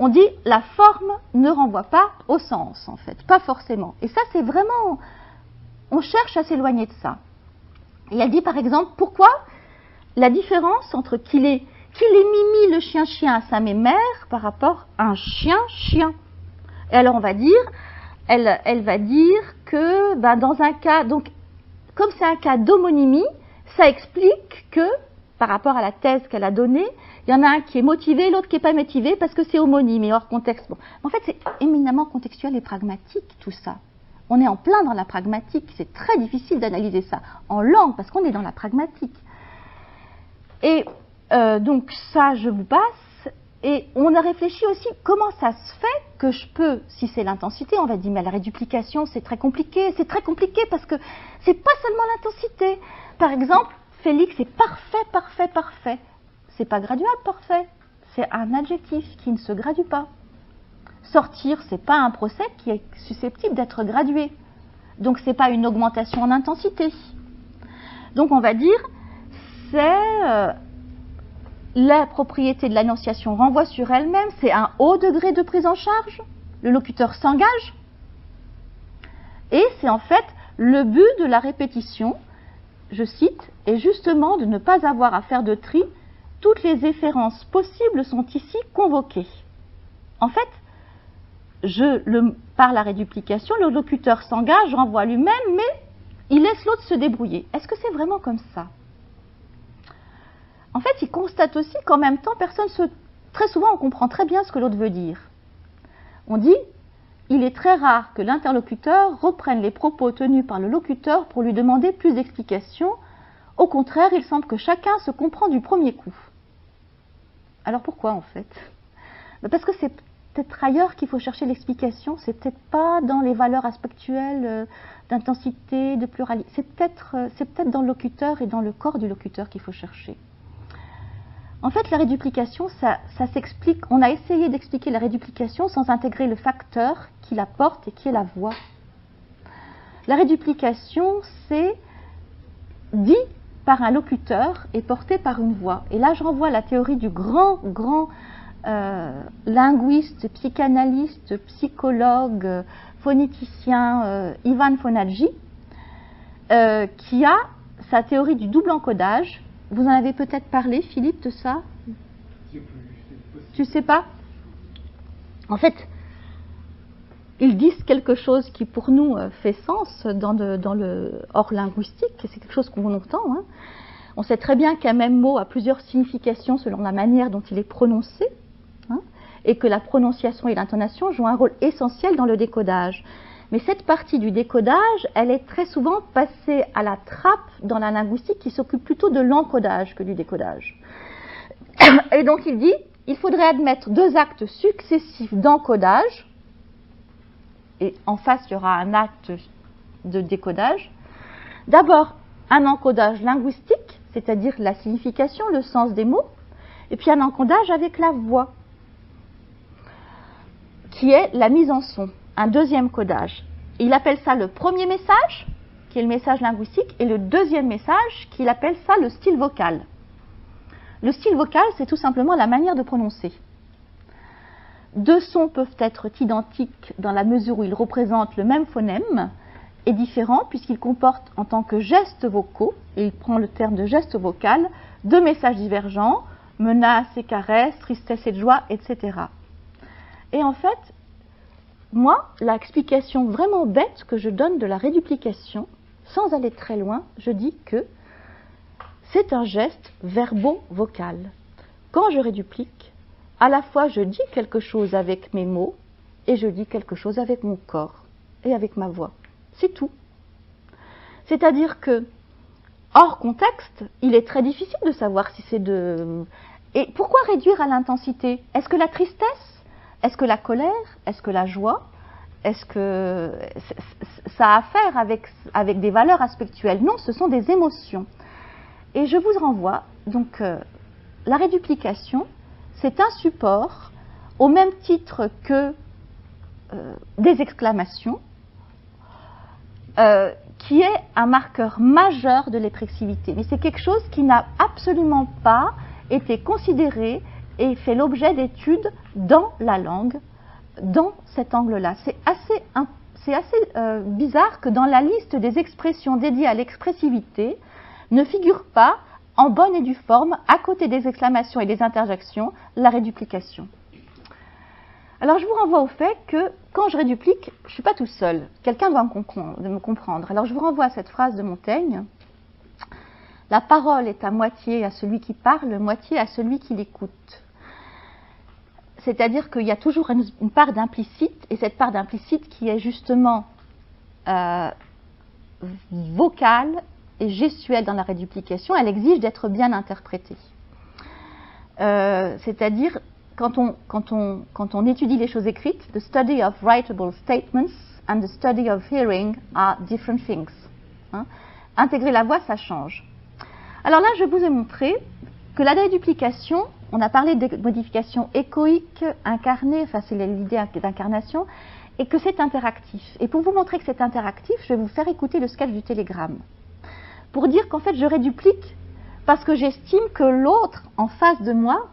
On dit la forme ne renvoie pas au sens, en fait, pas forcément. Et ça, c'est vraiment... On cherche à s'éloigner de ça. Et elle dit, par exemple, pourquoi la différence entre qu'il est Mimi le chien à sa mère par rapport à un chien. Et alors, on va dire, elle va dire que dans un cas, donc, comme c'est un cas d'homonymie, ça explique que, par rapport à la thèse qu'elle a donnée, il y en a un qui est motivé, l'autre qui n'est pas motivé parce que c'est homonyme et hors contexte. Bon. En fait, c'est éminemment contextuel et pragmatique, tout ça. On est en plein dans la pragmatique. C'est très difficile d'analyser ça en langue parce qu'on est dans la pragmatique. Et donc ça, je vous passe. Et on a réfléchi aussi comment ça se fait que je peux, si c'est l'intensité, on va dire, mais la réduplication, c'est très compliqué. C'est très compliqué parce que c'est pas seulement l'intensité. Par exemple, Félix est parfait. C'est pas graduable parfait. C'est un adjectif qui ne se gradue pas. Sortir, c'est pas un procès qui est susceptible d'être gradué. Donc c'est pas une augmentation en intensité. Donc on va dire, c'est la propriété de l'annonciation renvoie sur elle-même, c'est un haut degré de prise en charge. Le locuteur s'engage. Et c'est en fait le but de la répétition, je cite, est justement de ne pas avoir à faire de tri. Toutes les efférences possibles sont ici convoquées. En fait, par la réduplication, le locuteur s'engage, renvoie lui-même, mais il laisse l'autre se débrouiller. Est-ce que c'est vraiment comme ça? En fait, il constate aussi qu'en même temps, très souvent, on comprend très bien ce que l'autre veut dire. On dit, il est très rare que l'interlocuteur reprenne les propos tenus par le locuteur pour lui demander plus d'explications. Au contraire, il semble que chacun se comprend du premier coup. Alors pourquoi, en fait? Parce que c'est peut-être ailleurs qu'il faut chercher l'explication, c'est peut-être pas dans les valeurs aspectuelles d'intensité, de pluralité, c'est peut-être dans le locuteur et dans le corps du locuteur qu'il faut chercher. En fait, la réduplication, ça s'explique, on a essayé d'expliquer la réduplication sans intégrer le facteur qui la porte et qui est la voix. La réduplication, c'est dit par un locuteur et porté par une voix. Et là, je renvoie à la théorie du grand linguiste, psychanalyste, psychologue, phonéticien Ivan Fonagy, qui a sa théorie du double encodage. Vous en avez peut-être parlé, Philippe, de ça? Tu sais pas? En fait, ils disent quelque chose qui pour nous fait sens dans le hors linguistique, c'est quelque chose qu'on entend. Hein. On sait très bien qu'un même mot a plusieurs significations selon la manière dont il est prononcé, hein, et que la prononciation et l'intonation jouent un rôle essentiel dans le décodage. Mais cette partie du décodage, elle est très souvent passée à la trappe dans la linguistique qui s'occupe plutôt de l'encodage que du décodage. Et donc il dit, il faudrait admettre 2 actes successifs d'encodage, et en face il y aura un acte de décodage. D'abord un encodage linguistique, c'est-à-dire la signification, le sens des mots, et puis un encodage avec la voix, qui est la mise en son. Un deuxième codage. Il appelle ça le premier message, qui est le message linguistique, et le deuxième message, qu'il appelle ça le style vocal. Le style vocal, c'est tout simplement la manière de prononcer. 2 sons peuvent être identiques dans la mesure où ils représentent le même phonème, et différents puisqu'ils comportent en tant que gestes vocaux, et il prend le terme de geste vocal, 2 messages divergents, menace et caresse, tristesse et joie, etc. Et en fait, moi, l'explication vraiment bête que je donne de la réduplication, sans aller très loin, je dis que c'est un geste verbo-vocal. Quand je réduplique, à la fois je dis quelque chose avec mes mots et je dis quelque chose avec mon corps et avec ma voix. C'est tout. C'est-à-dire que, hors contexte, il est très difficile de savoir si c'est de... Et pourquoi réduire à l'intensité? Est-ce que la tristesse? Est-ce que la colère? Est-ce que la joie? Est-ce que ça a à faire avec des valeurs aspectuelles? Non, ce sont des émotions. Et je vous renvoie, donc, la réduplication, c'est un support, au même titre que des exclamations, qui est un marqueur majeur de l'expressivité. Mais c'est quelque chose qui n'a absolument pas été considéré et fait l'objet d'études dans la langue, dans cet angle-là. C'est assez bizarre que dans la liste des expressions dédiées à l'expressivité ne figure pas, en bonne et due forme, à côté des exclamations et des interjections, la réduplication. Alors je vous renvoie au fait que quand je réduplique, je ne suis pas tout seul. Quelqu'un doit me comprendre. Alors je vous renvoie à cette phrase de Montaigne. La parole est à moitié à celui qui parle, moitié à celui qui l'écoute. C'est-à-dire qu'il y a toujours une part d'implicite, et cette part d'implicite qui est justement vocale et gestuelle dans la réduplication, elle exige d'être bien interprétée. C'est-à-dire, quand on étudie les choses écrites, the study of writable statements and the study of hearing are different things. Hein? Intégrer la voix, ça change. Alors là, je vous ai montré que la déduplication, on a parlé de modification échoïque, incarnée, enfin c'est l'idée d'incarnation, et que c'est interactif. Et pour vous montrer que c'est interactif, je vais vous faire écouter le sketch du télégramme. Pour dire qu'en fait je réduplique parce que j'estime que l'autre en face de moi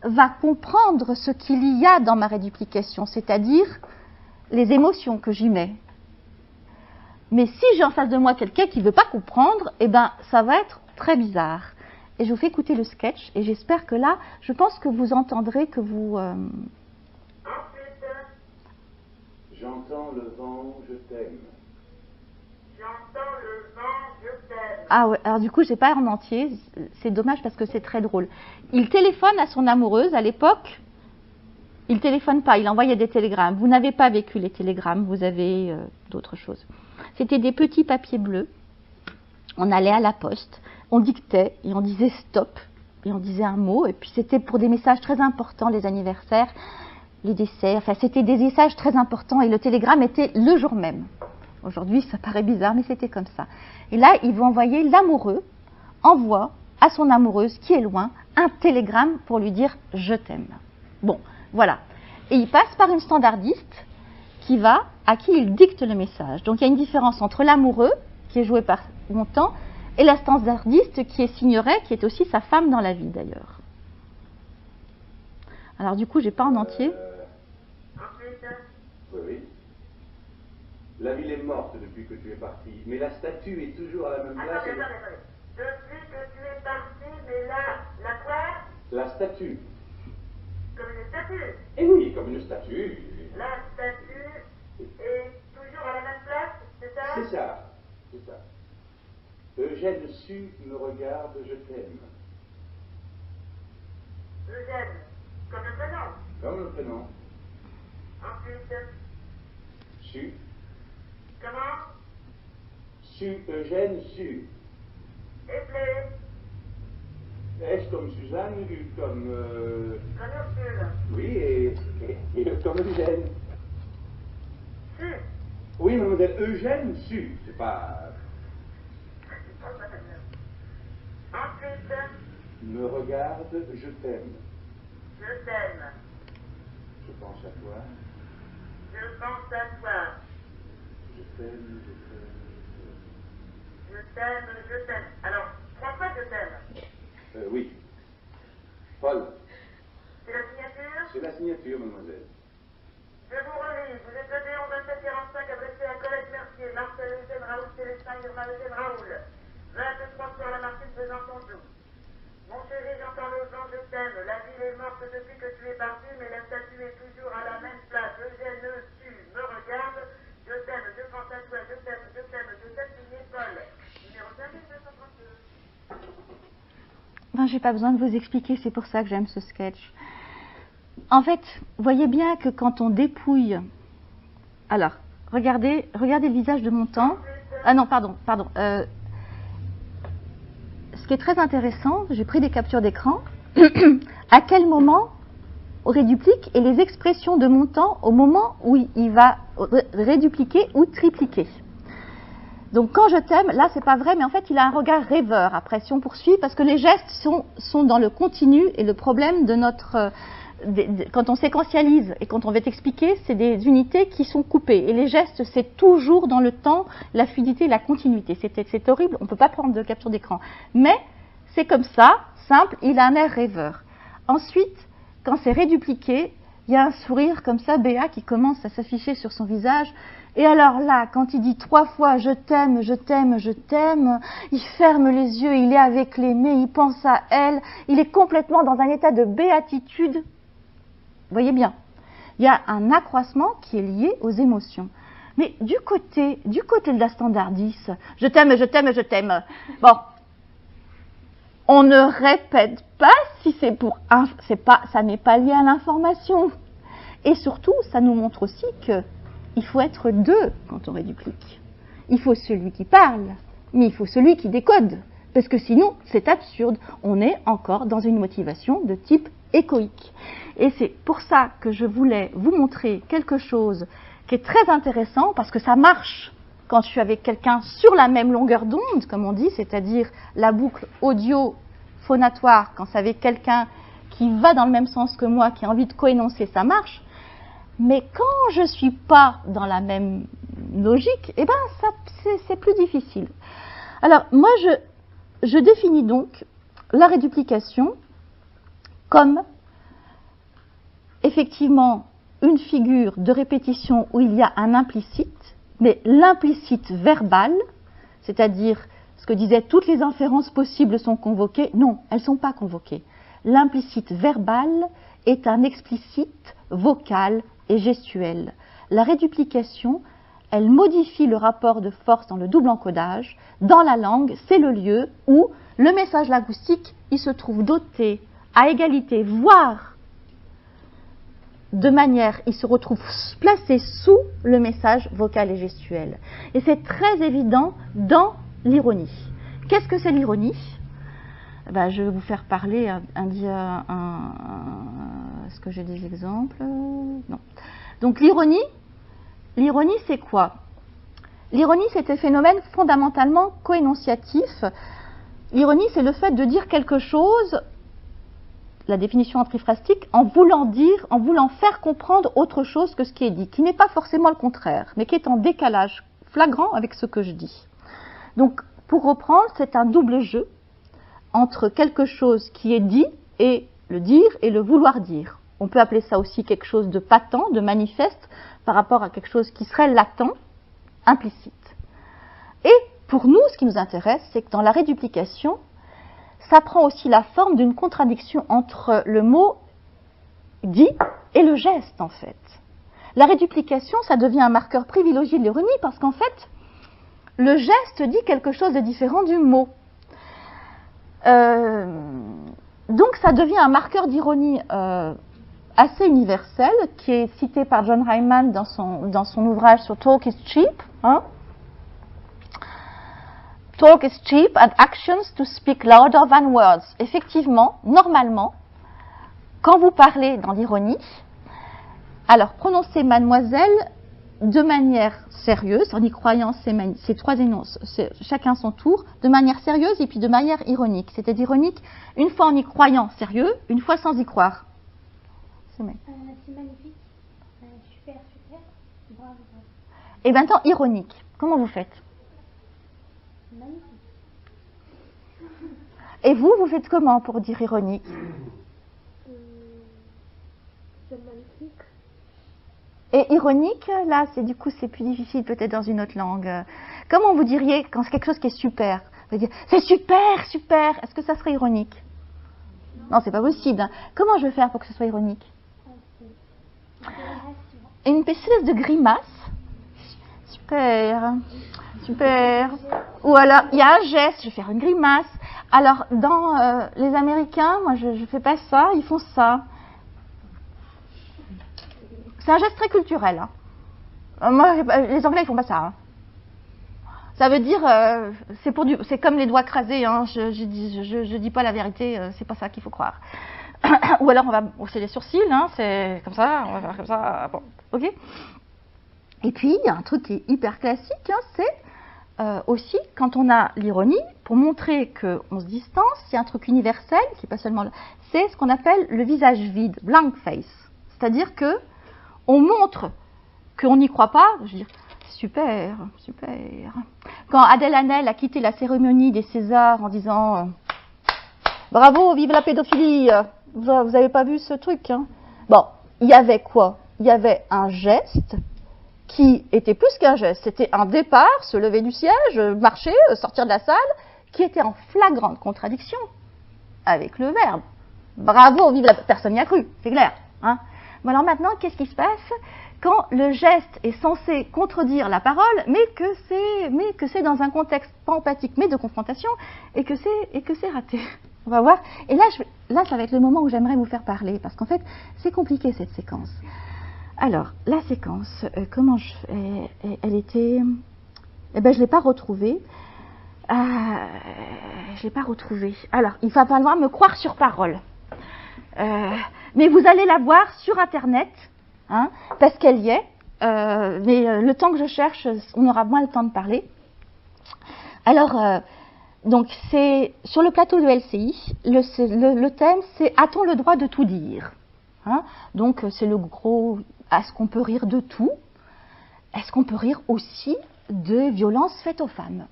va comprendre ce qu'il y a dans ma réduplication, c'est-à-dire les émotions que j'y mets. Mais si j'ai en face de moi quelqu'un qui ne veut pas comprendre, eh ben ça va être très bizarre. Et je vous fais écouter le sketch, et j'espère que là, je pense que vous entendrez que vous... J'entends le vent, je t'aime. J'entends le vent, je t'aime. Ah ouais, alors du coup, j'ai pas en entier, c'est dommage parce que c'est très drôle. Il téléphone à son amoureuse, à l'époque, il téléphone pas, il envoyait des télégrammes. Vous n'avez pas vécu les télégrammes, vous avez d'autres choses. C'était des petits papiers bleus, on allait à la poste, on dictait et on disait stop, et on disait un mot, et puis c'était pour des messages très importants, les anniversaires, les décès, enfin c'était des messages très importants et le télégramme était le jour même. Aujourd'hui, ça paraît bizarre, mais c'était comme ça. Et là, ils vont envoyer, l'amoureux envoie à son amoureuse qui est loin un télégramme pour lui dire « je t'aime ». Bon, voilà. Et il passe par une standardiste à qui il dicte le message. Donc il y a une différence entre l'amoureux, qui est joué par Montand, et la standardiste qui est Signoret, qui est aussi sa femme dans la vie d'ailleurs. Alors du coup, j'ai pas en entier. Oui, oui. La ville est morte depuis que tu es parti, mais la statue est toujours à la même place. Attendez. Depuis que tu es parti, mais là, la quoi? La statue. Comme une statue. Eh oui, comme une statue. La statue est toujours à la même place, c'est ça? C'est ça, c'est ça. Eugène Sue me regarde, je t'aime. Eugène, comme le prénom. Comme le prénom. Ensuite, Sue. comment? Sue, Eugène Sue. Éplé, Est-ce comme Suzanne, comme... comme Ursule. Oui, et comme Eugène. Su. Oui, mademoiselle, Eugène Sue. C'est pas... Ensuite, Me regarde, je t'aime. je t'aime. Je pense à toi. Je pense à toi. Je t'aime, je t'aime, Je t'aime, je t'aime. Alors, 3 fois je t'aime. oui. Paul, C'est la signature? c'est la signature, mademoiselle. Je vous relis. Vous êtes le Léon 2745 adressé à Colette Mercier, Marcel Eugène Raoul, Célestin Irma Eugène Raoul. 23 sur la marquise Besançon-Joux. Mon chéri, j'entends le vent, je t'aime. La ville est morte depuis que tu es parti, mais la statue est toujours à la même place. Eugène Sue me regarde. Je t'aime, je pense à toi, je t'aime, je t'aime, je t'aime, signé Paul. Numéro 5232. Ben, j'ai pas besoin de vous expliquer, c'est pour ça que j'aime ce sketch. En fait, voyez bien que quand on dépouille... Alors, regardez le visage de Montand. Ah non, pardon. Ce qui est très intéressant, j'ai pris des captures d'écran, à quel moment on réduplique et les expressions de Montand au moment où il va rédupliquer ou tripliquer. Donc quand je t'aime, là c'est pas vrai, mais en fait il a un regard rêveur. Après, si on poursuit, parce que les gestes sont dans le continu, et le problème de notre... quand on séquentialise et quand on veut expliquer, c'est des unités qui sont coupées. Et les gestes, c'est toujours dans le temps, la fluidité, la continuité. C'est horrible, on ne peut pas prendre de capture d'écran. Mais c'est comme ça, simple, il a un air rêveur. Ensuite, quand c'est rédupliqué, il y a un sourire comme ça, béat, qui commence à s'afficher sur son visage. Et alors là, quand il dit 3 fois « je t'aime, je t'aime, je t'aime », il ferme les yeux, il est avec l'aimée, il pense à elle, il est complètement dans un état de béatitude. Vous voyez bien, il y a un accroissement qui est lié aux émotions. Mais du côté de la standardiste, je t'aime, je t'aime, je t'aime. Bon, on ne répète pas si c'est pour ça n'est pas lié à l'information. Et surtout, ça nous montre aussi que il faut être deux quand on réduplique. Il faut celui qui parle, mais il faut celui qui décode. Parce que sinon, c'est absurde. On est encore dans une motivation de type échoïque. Et c'est pour ça que je voulais vous montrer quelque chose qui est très intéressant, parce que ça marche quand je suis avec quelqu'un sur la même longueur d'onde, comme on dit, c'est-à-dire la boucle audio-phonatoire, quand c'est avec quelqu'un qui va dans le même sens que moi, qui a envie de coénoncer, ça marche. Mais quand je ne suis pas dans la même logique, eh ben, c'est plus difficile. Alors, moi, je définis donc la réduplication comme effectivement une figure de répétition où il y a un implicite, mais l'implicite verbal, c'est-à-dire ce que disaient toutes les inférences possibles sont convoquées, non, elles ne sont pas convoquées. L'implicite verbal est un explicite vocal et gestuel. la réduplication, elle modifie le rapport de force dans le double encodage. Dans la langue, c'est le lieu où le message linguistique, il se trouve doté à égalité, voire de manière, il se retrouve placé sous le message vocal et gestuel. Et c'est très évident dans l'ironie. Qu'est-ce que c'est l'ironie ? Ben, je vais vous faire parler est-ce que j'ai des exemples ? Non. Donc l'ironie, c'est quoi ? L'ironie, c'est un phénomène fondamentalement coénonciatif. L'ironie, c'est le fait de dire quelque chose, la définition antiphrastique, en voulant faire comprendre autre chose que ce qui est dit, qui n'est pas forcément le contraire, mais qui est en décalage flagrant avec ce que je dis. Donc, pour reprendre, c'est un double jeu entre quelque chose qui est dit et le dire et le vouloir dire. On peut appeler ça aussi quelque chose de patent, de manifeste, par rapport à quelque chose qui serait latent, implicite. Et pour nous, ce qui nous intéresse, c'est que dans la réduplication, ça prend aussi la forme d'une contradiction entre le mot dit et le geste, en fait. La réduplication, ça devient un marqueur privilégié de l'ironie parce qu'en fait, le geste dit quelque chose de différent du mot. Donc ça devient un marqueur d'ironie assez universel, qui est cité par John Hyman dans son ouvrage sur Talk is cheap. Hein? Talk is cheap and actions to speak louder than words. Effectivement, normalement, quand vous parlez dans l'ironie, alors prononcez mademoiselle de manière sérieuse, en y croyant ces trois énonces, chacun son tour, de manière sérieuse et puis de manière ironique. C'est-à-dire ironique une fois en y croyant sérieux, une fois sans y croire. C'est magnifique. Super, super. Bravo. Et maintenant, ironique. Comment vous faites? Magnifique. Et vous faites comment pour dire ironique? C'est magnifique. Et ironique, là, du coup, c'est plus difficile peut-être dans une autre langue. Comment vous diriez quand c'est quelque chose qui est super? Vous dire, c'est super, super. Est-ce que ça serait ironique? Non, c'est pas possible. Hein. Comment je vais faire pour que ce soit ironique? Une espèce de grimace. Super, super. Ou alors, il y a un geste, je vais faire une grimace. Alors, dans les Américains, moi, je fais pas ça, ils font ça. C'est un geste très culturel. Hein. Moi, les Anglais, ils font pas ça. Hein. Ça veut dire, c'est comme les doigts crasés. Hein. Je dis pas la vérité, c'est pas ça qu'il faut croire. Ou alors on va hausser les sourcils, hein, c'est comme ça, on va faire comme ça. Bon, ok. Et puis il y a un truc qui est hyper classique, hein, c'est aussi quand on a l'ironie, pour montrer qu'on se distance, il y a un truc universel qui est pas seulement, c'est ce qu'on appelle le visage vide, blank face. C'est-à-dire que on montre qu'on n'y croit pas, je veux dire, super, super. Quand Adèle Haenel a quitté la cérémonie des Césars en disant bravo, vive la pédophilie, vous n'avez pas vu ce truc, hein? Bon, il y avait quoi? Il y avait un geste qui était plus qu'un geste, c'était un départ, se lever du siège, marcher, sortir de la salle, qui était en flagrante contradiction avec le verbe. Bravo, vive la... Personne n'y a cru, c'est clair. Hein? Bon, alors maintenant, qu'est-ce qui se passe quand le geste est censé contredire la parole, mais que c'est dans un contexte pas empathique, mais de confrontation, et que c'est raté. On va voir. Et là, ça va être le moment où j'aimerais vous faire parler, parce qu'en fait, c'est compliqué cette séquence. Alors, la séquence, elle était... Eh ben, je ne l'ai pas retrouvée. Je l'ai pas retrouvée. Alors, il va falloir me croire sur parole. Mais vous allez la voir sur Internet, hein, parce qu'elle y est. Mais le temps que je cherche, on aura moins le temps de parler. Alors... donc, c'est sur le plateau de LCI, le thème, c'est « A-t-on le droit de tout dire ?» hein. Donc, c'est le gros « Est-ce qu'on peut rire de tout ?» Est-ce qu'on peut rire aussi de violences faites aux femmes?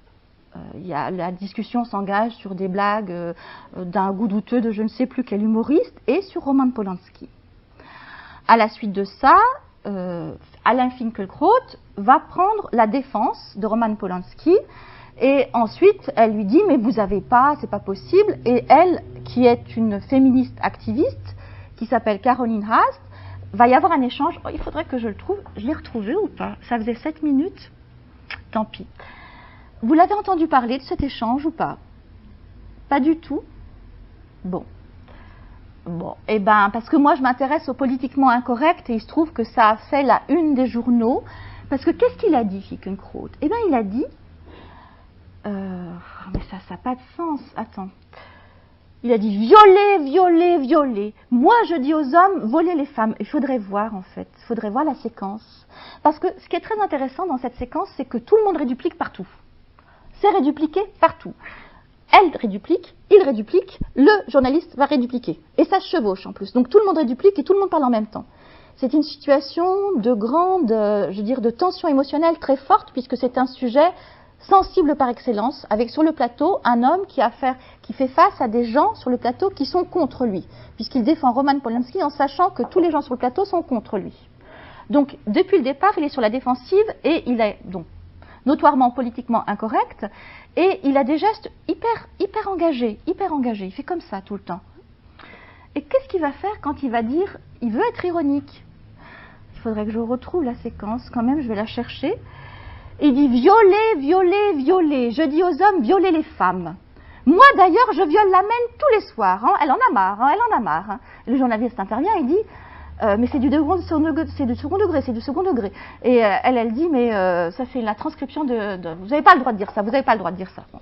La discussion s'engage sur des blagues d'un goût douteux de je ne sais plus quel humoriste et sur Roman Polanski. À la suite de ça, Alain Finkielkraut va prendre la défense de Roman Polanski. Et ensuite, elle lui dit, mais vous n'avez pas, c'est pas possible. Et elle, qui est une féministe activiste, qui s'appelle Caroline Haast, va y avoir un échange. Oh, il faudrait que je le trouve. Je l'ai retrouvé ou pas? Ça faisait 7 minutes. Tant pis. Vous l'avez entendu parler de cet échange ou pas? Pas du tout? Bon. Bon, eh ben, parce que moi je m'intéresse au politiquement incorrect et il se trouve que ça a fait la une des journaux. Parce que qu'est-ce qu'il a dit, Finkielkraut? Eh bien, il a dit... mais ça n'a pas de sens. Attends. Il a dit violer, violer, violer. Moi, je dis aux hommes, voler les femmes. Il faudrait voir, en fait. Il faudrait voir la séquence. Parce que ce qui est très intéressant dans cette séquence, c'est que tout le monde réduplique partout. C'est rédupliqué partout. Elle réduplique, il réduplique, le journaliste va rédupliquer. Et ça se chevauche en plus. Donc tout le monde réduplique et tout le monde parle en même temps. C'est une situation de grande, je veux dire, de tension émotionnelle très forte, puisque c'est un sujet sensible par excellence, avec sur le plateau un homme qui fait face à des gens sur le plateau qui sont contre lui, puisqu'il défend Roman Polanski en sachant que tous les gens sur le plateau sont contre lui. Donc depuis le départ, il est sur la défensive et il est donc notoirement politiquement incorrect, et il a des gestes hyper engagés, il fait comme ça tout le temps. Et qu'est-ce qu'il va faire quand il va dire, il veut être ironique? Il faudrait que je retrouve la séquence, quand même, je vais la chercher. Il dit violer, violer, violer, je dis aux hommes, violer les femmes. Moi d'ailleurs, je viole la mène tous les soirs, hein. Elle en a marre, hein. Elle en a marre. Hein. Le journaliste intervient, il dit... mais c'est du second degré. Et elle dit, mais ça c'est la transcription vous n'avez pas le droit de dire ça, vous n'avez pas le droit de dire ça. Bon.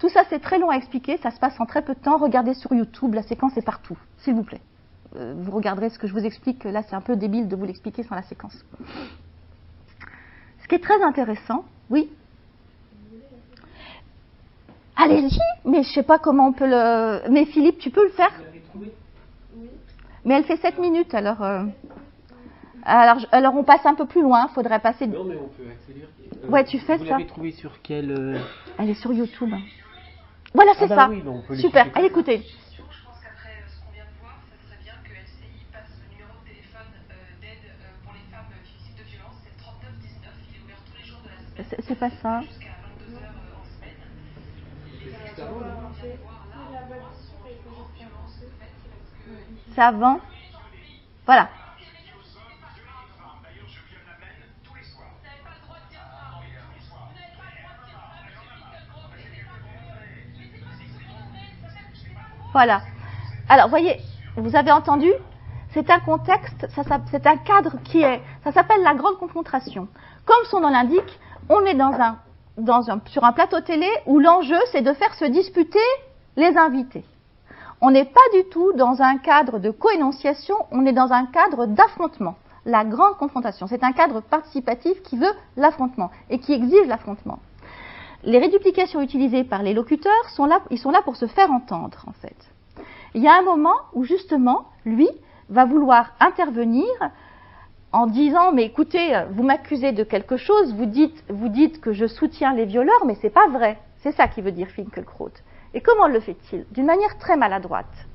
Tout ça c'est très long à expliquer, ça se passe en très peu de temps. Regardez sur YouTube, la séquence est partout, s'il vous plaît. Vous regarderez ce que je vous explique, là c'est un peu débile de vous l'expliquer sans la séquence. Ce qui est très intéressant, oui. Allez-y, mais je ne sais pas comment on peut le... Mais Philippe, tu peux le faire ? Mais elle fait 7 minutes, alors on passe un peu plus loin, il faudrait passer... Non, mais on peut accélérer. Ouais, tu fais vous ça. Vous l'avez trouvé sur quel... Elle est sur YouTube. Voilà, c'est ça. Oui, on peut super, allez écoutez. Je pense qu'après ce qu'on vient de voir, ça serait bien que LCI passe le numéro de téléphone d'aide pour les femmes victimes de violences. C'est 3919, il est ouvert tous les jours de la semaine. C'est pas ça. Jusqu'à 22h en semaine. C'est avant. Voilà. Voilà. Alors, voyez, vous avez entendu, c'est un contexte, c'est un cadre ça s'appelle la grande confrontation. Comme son nom l'indique, on est sur un plateau télé où l'enjeu, c'est de faire se disputer les invités. On n'est pas du tout dans un cadre de coénonciation, on est dans un cadre d'affrontement. La grande confrontation, c'est un cadre participatif qui veut l'affrontement et qui exige l'affrontement. Les réduplications utilisées par les locuteurs ils sont là pour se faire entendre, en fait. Il y a un moment où, justement, lui va vouloir intervenir en disant, mais écoutez, vous m'accusez de quelque chose, vous dites que je soutiens les violeurs, mais c'est pas vrai. C'est ça qui veut dire Finkielkraut. Et comment le fait-il? D'une manière très maladroite.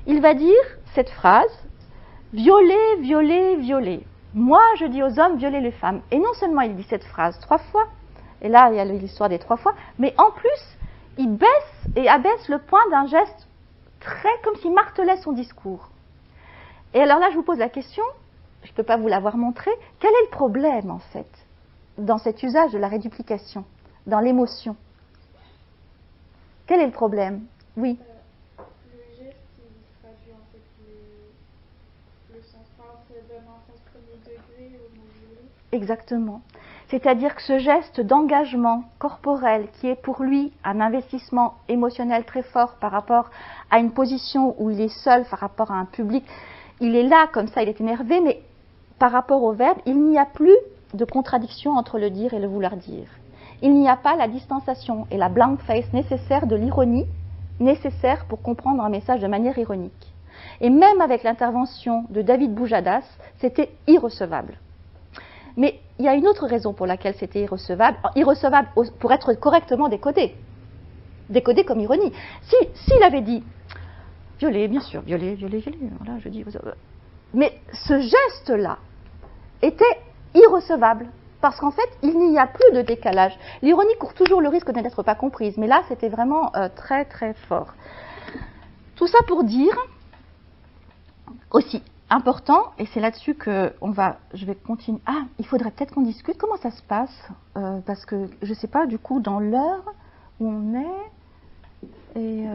Il va dire cette phrase, violer, violer, violer. Moi, je dis aux hommes, violer les femmes. Et non seulement il dit cette phrase 3 fois, et là, il y a l'histoire des 3 fois, mais en plus, il baisse et abaisse le point d'un geste très comme s'il martelait son discours. Et alors là, je vous pose la question, je ne peux pas vous l'avoir montré, quel est le problème, en fait, dans cet usage de la réduplication, dans l'émotion? Quel est le problème? Oui. Le geste, il traduit en fait le sens, ça donne un sens premier degré au mot violer. Exactement. C'est-à-dire que ce geste d'engagement corporel qui est pour lui un investissement émotionnel très fort par rapport à une position où il est seul par rapport à un public, il est là comme ça, il est énervé, mais par rapport au verbe, il n'y a plus de contradiction entre le dire et le vouloir dire. Il n'y a pas la distanciation et la blank face nécessaire de l'ironie, nécessaire pour comprendre un message de manière ironique. Et même avec l'intervention de David Boujadas, c'était irrecevable. Mais il y a une autre raison pour laquelle c'était irrecevable. Irrecevable pour être correctement décodé. Décodé comme ironie. S'il avait dit violer, bien sûr, violer, violer, violer, voilà, je dis. Mais ce geste-là était irrecevable. Parce qu'en fait, il n'y a plus de décalage. L'ironie court toujours le risque de n'être pas comprise. Mais là, c'était vraiment très, très fort. Tout ça pour dire aussi important, et c'est là-dessus que je vais continuer. Ah, il faudrait peut-être qu'on discute comment ça se passe, parce que je ne sais pas du coup dans l'heure où on est, et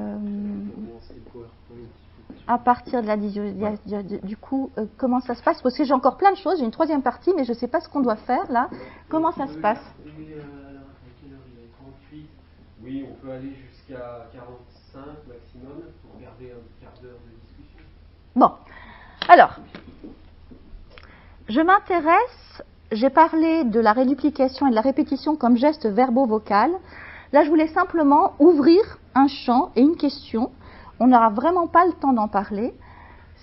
à partir de du coup, comment ça se passe, parce que j'ai encore plein de choses, j'ai une troisième partie, mais je ne sais pas ce qu'on doit faire là. Comment ça se passe? Oui, on peut aller jusqu'à 45 maximum pour garder un quart d'heure de discussion. Bon, alors, je m'intéresse, j'ai parlé de la réduplication et de la répétition comme geste verbo-vocal. Là, je voulais simplement ouvrir un champ et une question, on n'aura vraiment pas le temps d'en parler,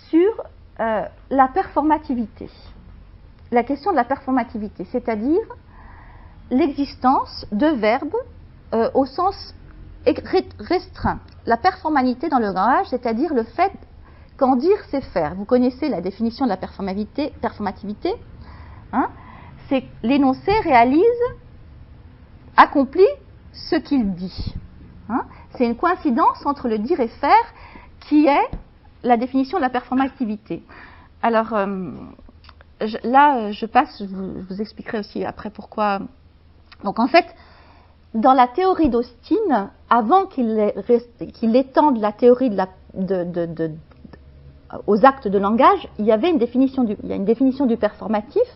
sur la performativité. La question de la performativité, c'est-à-dire l'existence de verbes au sens restreint. La performalité dans le langage, c'est-à-dire le fait qu'en dire, c'est faire. Vous connaissez la définition de la performativité, hein, c'est l'énoncé réalise, accomplit ce qu'il dit. Hein. C'est une coïncidence entre le dire et faire qui est la définition de la performativité. Alors, je passe, je vous expliquerai aussi après pourquoi. Donc en fait, dans la théorie d'Austin, avant qu'il étende la théorie aux actes de langage, il y avait une définition du performatif,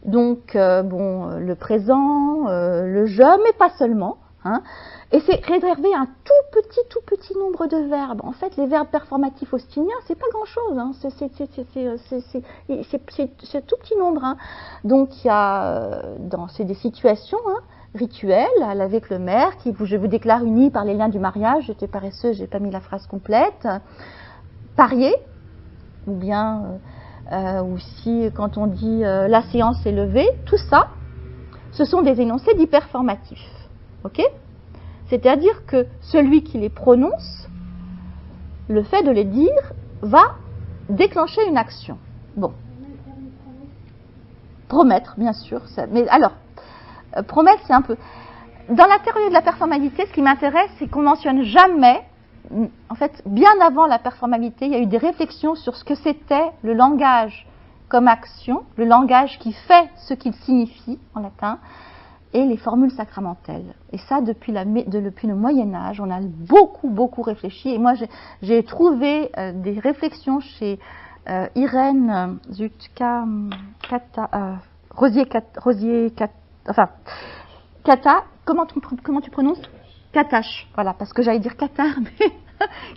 donc le présent, le je, mais pas seulement, hein, et c'est réservé à un tout petit nombre de verbes. En fait, les verbes performatifs austiniens, c'est pas grand-chose, hein, c'est un tout petit nombre, hein. Donc il y a, c'est des situations, hein, rituel, avec le maire, je vous déclare unis par les liens du mariage, j'étais paresseuse, j'ai pas mis la phrase complète, parier, ou bien aussi quand on dit la séance est levée, tout ça, ce sont des énoncés dits performatifs, ok? C'est-à-dire que celui qui les prononce, le fait de les dire, va déclencher une action. Bon. Promettre, bien sûr, mais alors, promettre, c'est un peu... Dans la théorie de la performalité, ce qui m'intéresse, c'est qu'on mentionne jamais, en fait, bien avant la performalité, il y a eu des réflexions sur ce que c'était le langage comme action, le langage qui fait ce qu'il signifie, en latin, et les formules sacramentelles. Et ça, depuis le Moyen-Âge, on a beaucoup réfléchi. Et moi, j'ai trouvé des réflexions chez Irène Kata, comment tu prononces? Katache, voilà, parce que j'allais dire Qatar, mais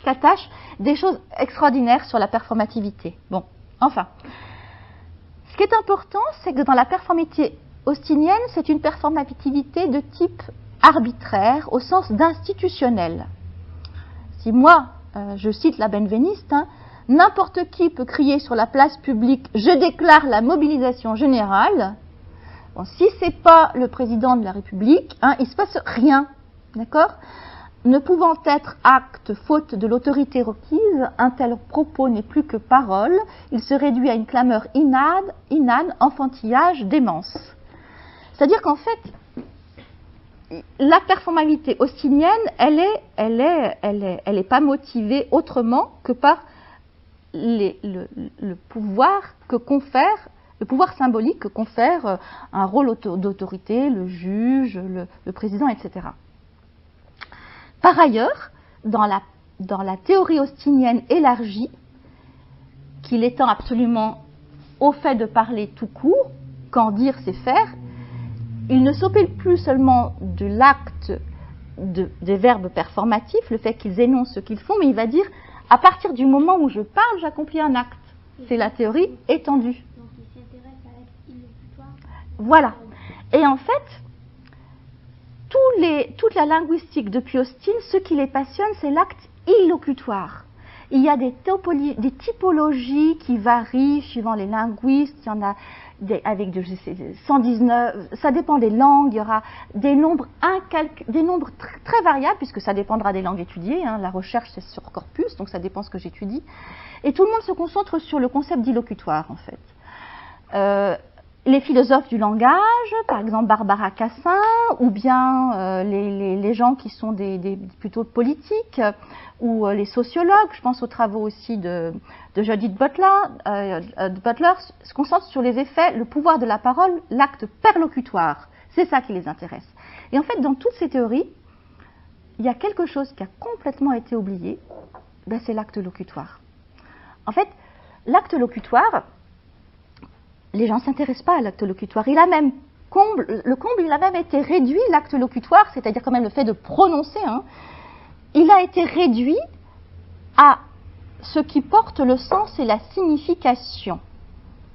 Katache, des choses extraordinaires sur la performativité. Bon, enfin, ce qui est important, c'est que dans la performativité austinienne, c'est une performativité de type arbitraire, au sens d'institutionnel. Si moi, je cite la benveniste, hein, n'importe qui peut crier sur la place publique « Je déclare la mobilisation générale », bon, si ce n'est pas le président de la République, hein, il ne se passe rien, d'accord? Ne pouvant être acte faute de l'autorité requise, un tel propos n'est plus que parole, il se réduit à une clameur inane, enfantillage, démence. C'est-à-dire qu'en fait, la performabilité austinienne, elle est pas motivée autrement que par le pouvoir que confère, le pouvoir symbolique que confère un rôle d'autorité, le juge, le président, etc. Par ailleurs, dans la théorie austinienne élargie, qu'il étend absolument au fait de parler tout court, qu'en dire c'est faire, il ne s'opère plus seulement de l'acte des verbes performatifs, le fait qu'ils énoncent ce qu'ils font, mais il va dire, à partir du moment où je parle, j'accomplis un acte. C'est la théorie étendue. Donc il s'intéresse à l'acte illocutoire. Voilà. Et en fait, toute la linguistique depuis Austin, ce qui les passionne, c'est l'acte illocutoire. Il y a des typologies qui varient suivant les linguistes. Il y en a avec 119, ça dépend des langues. Il y aura des nombres très variables, puisque ça dépendra des langues étudiées. Hein. La recherche, c'est sur corpus, donc ça dépend de ce que j'étudie. Et tout le monde se concentre sur le concept d'illocutoire, en fait. les philosophes du langage, par exemple Barbara Cassin, ou bien les gens qui sont plutôt politiques, ou les sociologues, je pense aux travaux aussi de Judith Butler, se concentrent sur les effets, le pouvoir de la parole, l'acte perlocutoire. C'est ça qui les intéresse. Et en fait, dans toutes ces théories, il y a quelque chose qui a complètement été oublié, ben c'est l'acte locutoire. En fait, l'acte locutoire, les gens ne s'intéressent pas à l'acte locutoire. Il a même il a même été réduit, l'acte locutoire, c'est-à-dire quand même le fait de prononcer, hein, il a été réduit à ce qui porte le sens et la signification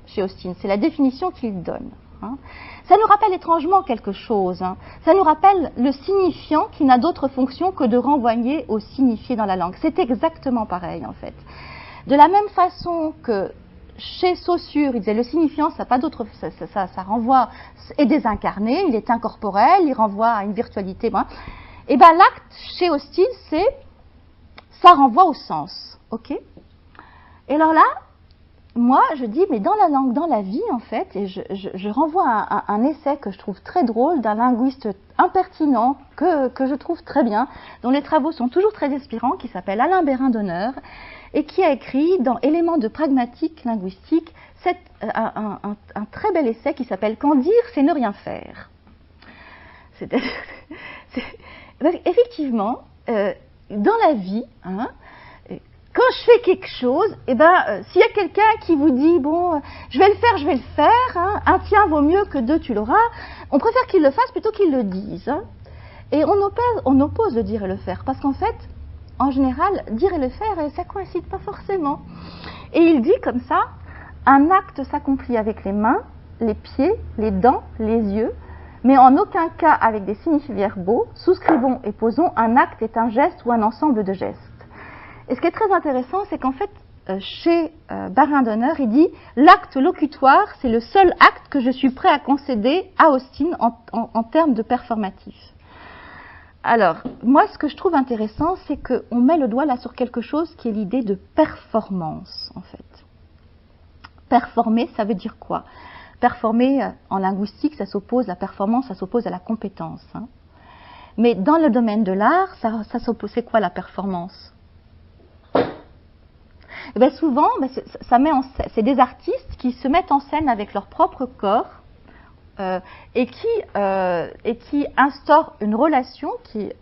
chez Austin. C'est la définition qu'il donne. Hein. Ça nous rappelle étrangement quelque chose. Hein. Ça nous rappelle le signifiant qui n'a d'autre fonction que de renvoyer au signifié dans la langue. C'est exactement pareil en fait. De la même façon que chez Saussure, il disait le signifiant, ça n'a pas d'autre, ça renvoie, est désincarné, il est incorporel, il renvoie à une virtualité. Hein. Et bien l'acte chez Austin, ça renvoie au sens. Ok ? Et alors là, moi, je dis, mais dans la langue, dans la vie, en fait, et je renvoie à un essai que je trouve très drôle d'un linguiste impertinent, que je trouve très bien, dont les travaux sont toujours très inspirants, qui s'appelle Alain Bérin-Donner, et qui a écrit dans Éléments de pragmatique linguistique un très bel essai qui s'appelle « Quand dire, c'est ne rien faire ». Effectivement, dans la vie, hein, quand je fais quelque chose, eh ben, s'il y a quelqu'un qui vous dit, bon, je vais le faire, hein, un tien vaut mieux que deux, tu l'auras, on préfère qu'il le fasse plutôt qu'il le dise. Hein. Et on oppose le dire et le faire, parce qu'en fait, en général, dire et le faire, ça ne coïncide pas forcément. Et il dit comme ça, un acte s'accomplit avec les mains, les pieds, les dents, les yeux, mais en aucun cas avec des signifiés verbaux. Souscrivons et posons, un acte est un geste ou un ensemble de gestes. Et ce qui est très intéressant, c'est qu'en fait, chez Bérin-Donner, il dit « L'acte locutoire, c'est le seul acte que je suis prêt à concéder à Austin en termes de performatif. » Alors, moi, ce que je trouve intéressant, c'est qu'on met le doigt là sur quelque chose qui est l'idée de performance, en fait. Performer, ça veut dire quoi ? Performer, en linguistique, ça s'oppose, la performance, ça s'oppose à la compétence. Hein. Mais dans le domaine de l'art, ça s'oppose, c'est quoi la performance ? Et bien souvent, c'est des artistes qui se mettent en scène avec leur propre corps et qui instaurent une relation qui est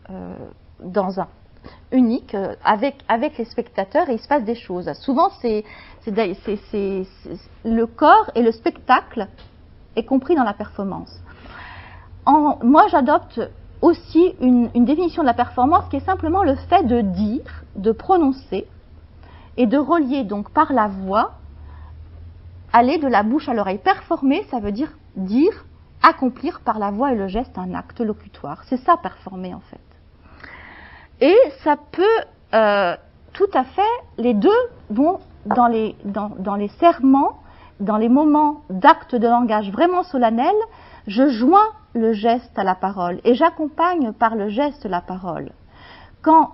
unique avec les spectateurs, et il se passe des choses. Souvent, le corps et le spectacle est compris dans la performance. Moi, j'adopte aussi une définition de la performance qui est simplement le fait de dire, de prononcer, et de relier donc par la voix, aller de la bouche à l'oreille. Performer, ça veut dire dire, accomplir par la voix et le geste un acte locutoire. C'est ça, performer en fait. Et ça peut tout à fait, les deux vont dans les serments, dans les moments d'actes de langage vraiment solennels, je joins le geste à la parole et j'accompagne par le geste la parole.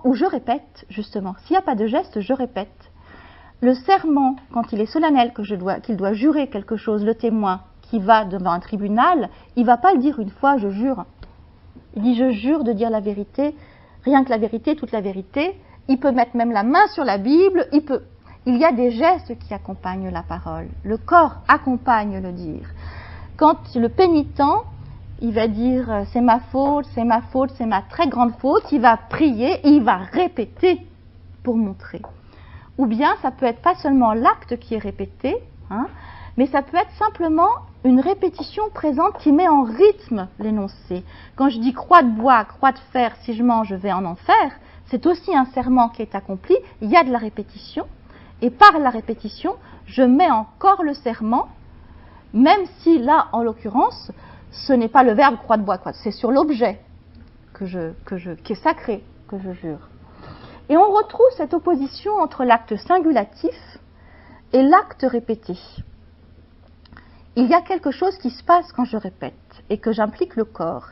Où je répète, justement, s'il n'y a pas de geste, je répète. Le serment, quand il est solennel, qu'il doit jurer quelque chose, le témoin qui va devant un tribunal, il ne va pas le dire une fois, je jure. Il dit, je jure de dire la vérité, rien que la vérité, toute la vérité. Il peut mettre même la main sur la Bible, il y a des gestes qui accompagnent la parole. Le corps accompagne le dire. Quand le pénitent, il va dire, c'est ma faute, c'est ma faute, c'est ma très grande faute, il va prier et il va répéter pour montrer. Ou bien, ça peut être pas seulement l'acte qui est répété, hein, mais ça peut être simplement une répétition présente qui met en rythme l'énoncé. Quand je dis croix de bois, croix de fer, si je mange, je vais en enfer, c'est aussi un serment qui est accompli, il y a de la répétition, et par la répétition, je mets encore le serment, même si là, en l'occurrence, ce n'est pas le verbe croix de bois, c'est sur l'objet qui est sacré, que je jure. Et on retrouve cette opposition entre l'acte singulatif et l'acte répété. Il y a quelque chose qui se passe quand je répète et que j'implique le corps.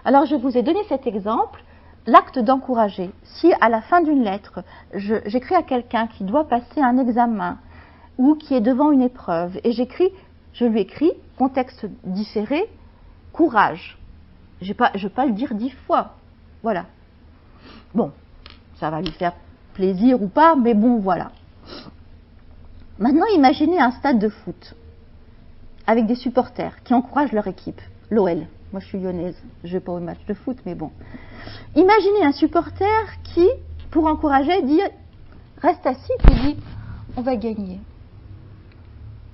Alors je vous ai donné cet exemple, l'acte d'encourager. Si à la fin d'une lettre, j'écris à quelqu'un qui doit passer un examen ou qui est devant une épreuve et j'écris « Je lui écris, contexte différé, courage. Je ne vais pas le dire 10 fois. Voilà. Bon, ça va lui faire plaisir ou pas, mais bon, voilà. Maintenant, imaginez un stade de foot avec des supporters qui encouragent leur équipe, l'OL. Moi, je suis lyonnaise, je ne vais pas au match de foot, mais bon. Imaginez un supporter qui, pour encourager, dit « Reste assis », puis dit « On va gagner ».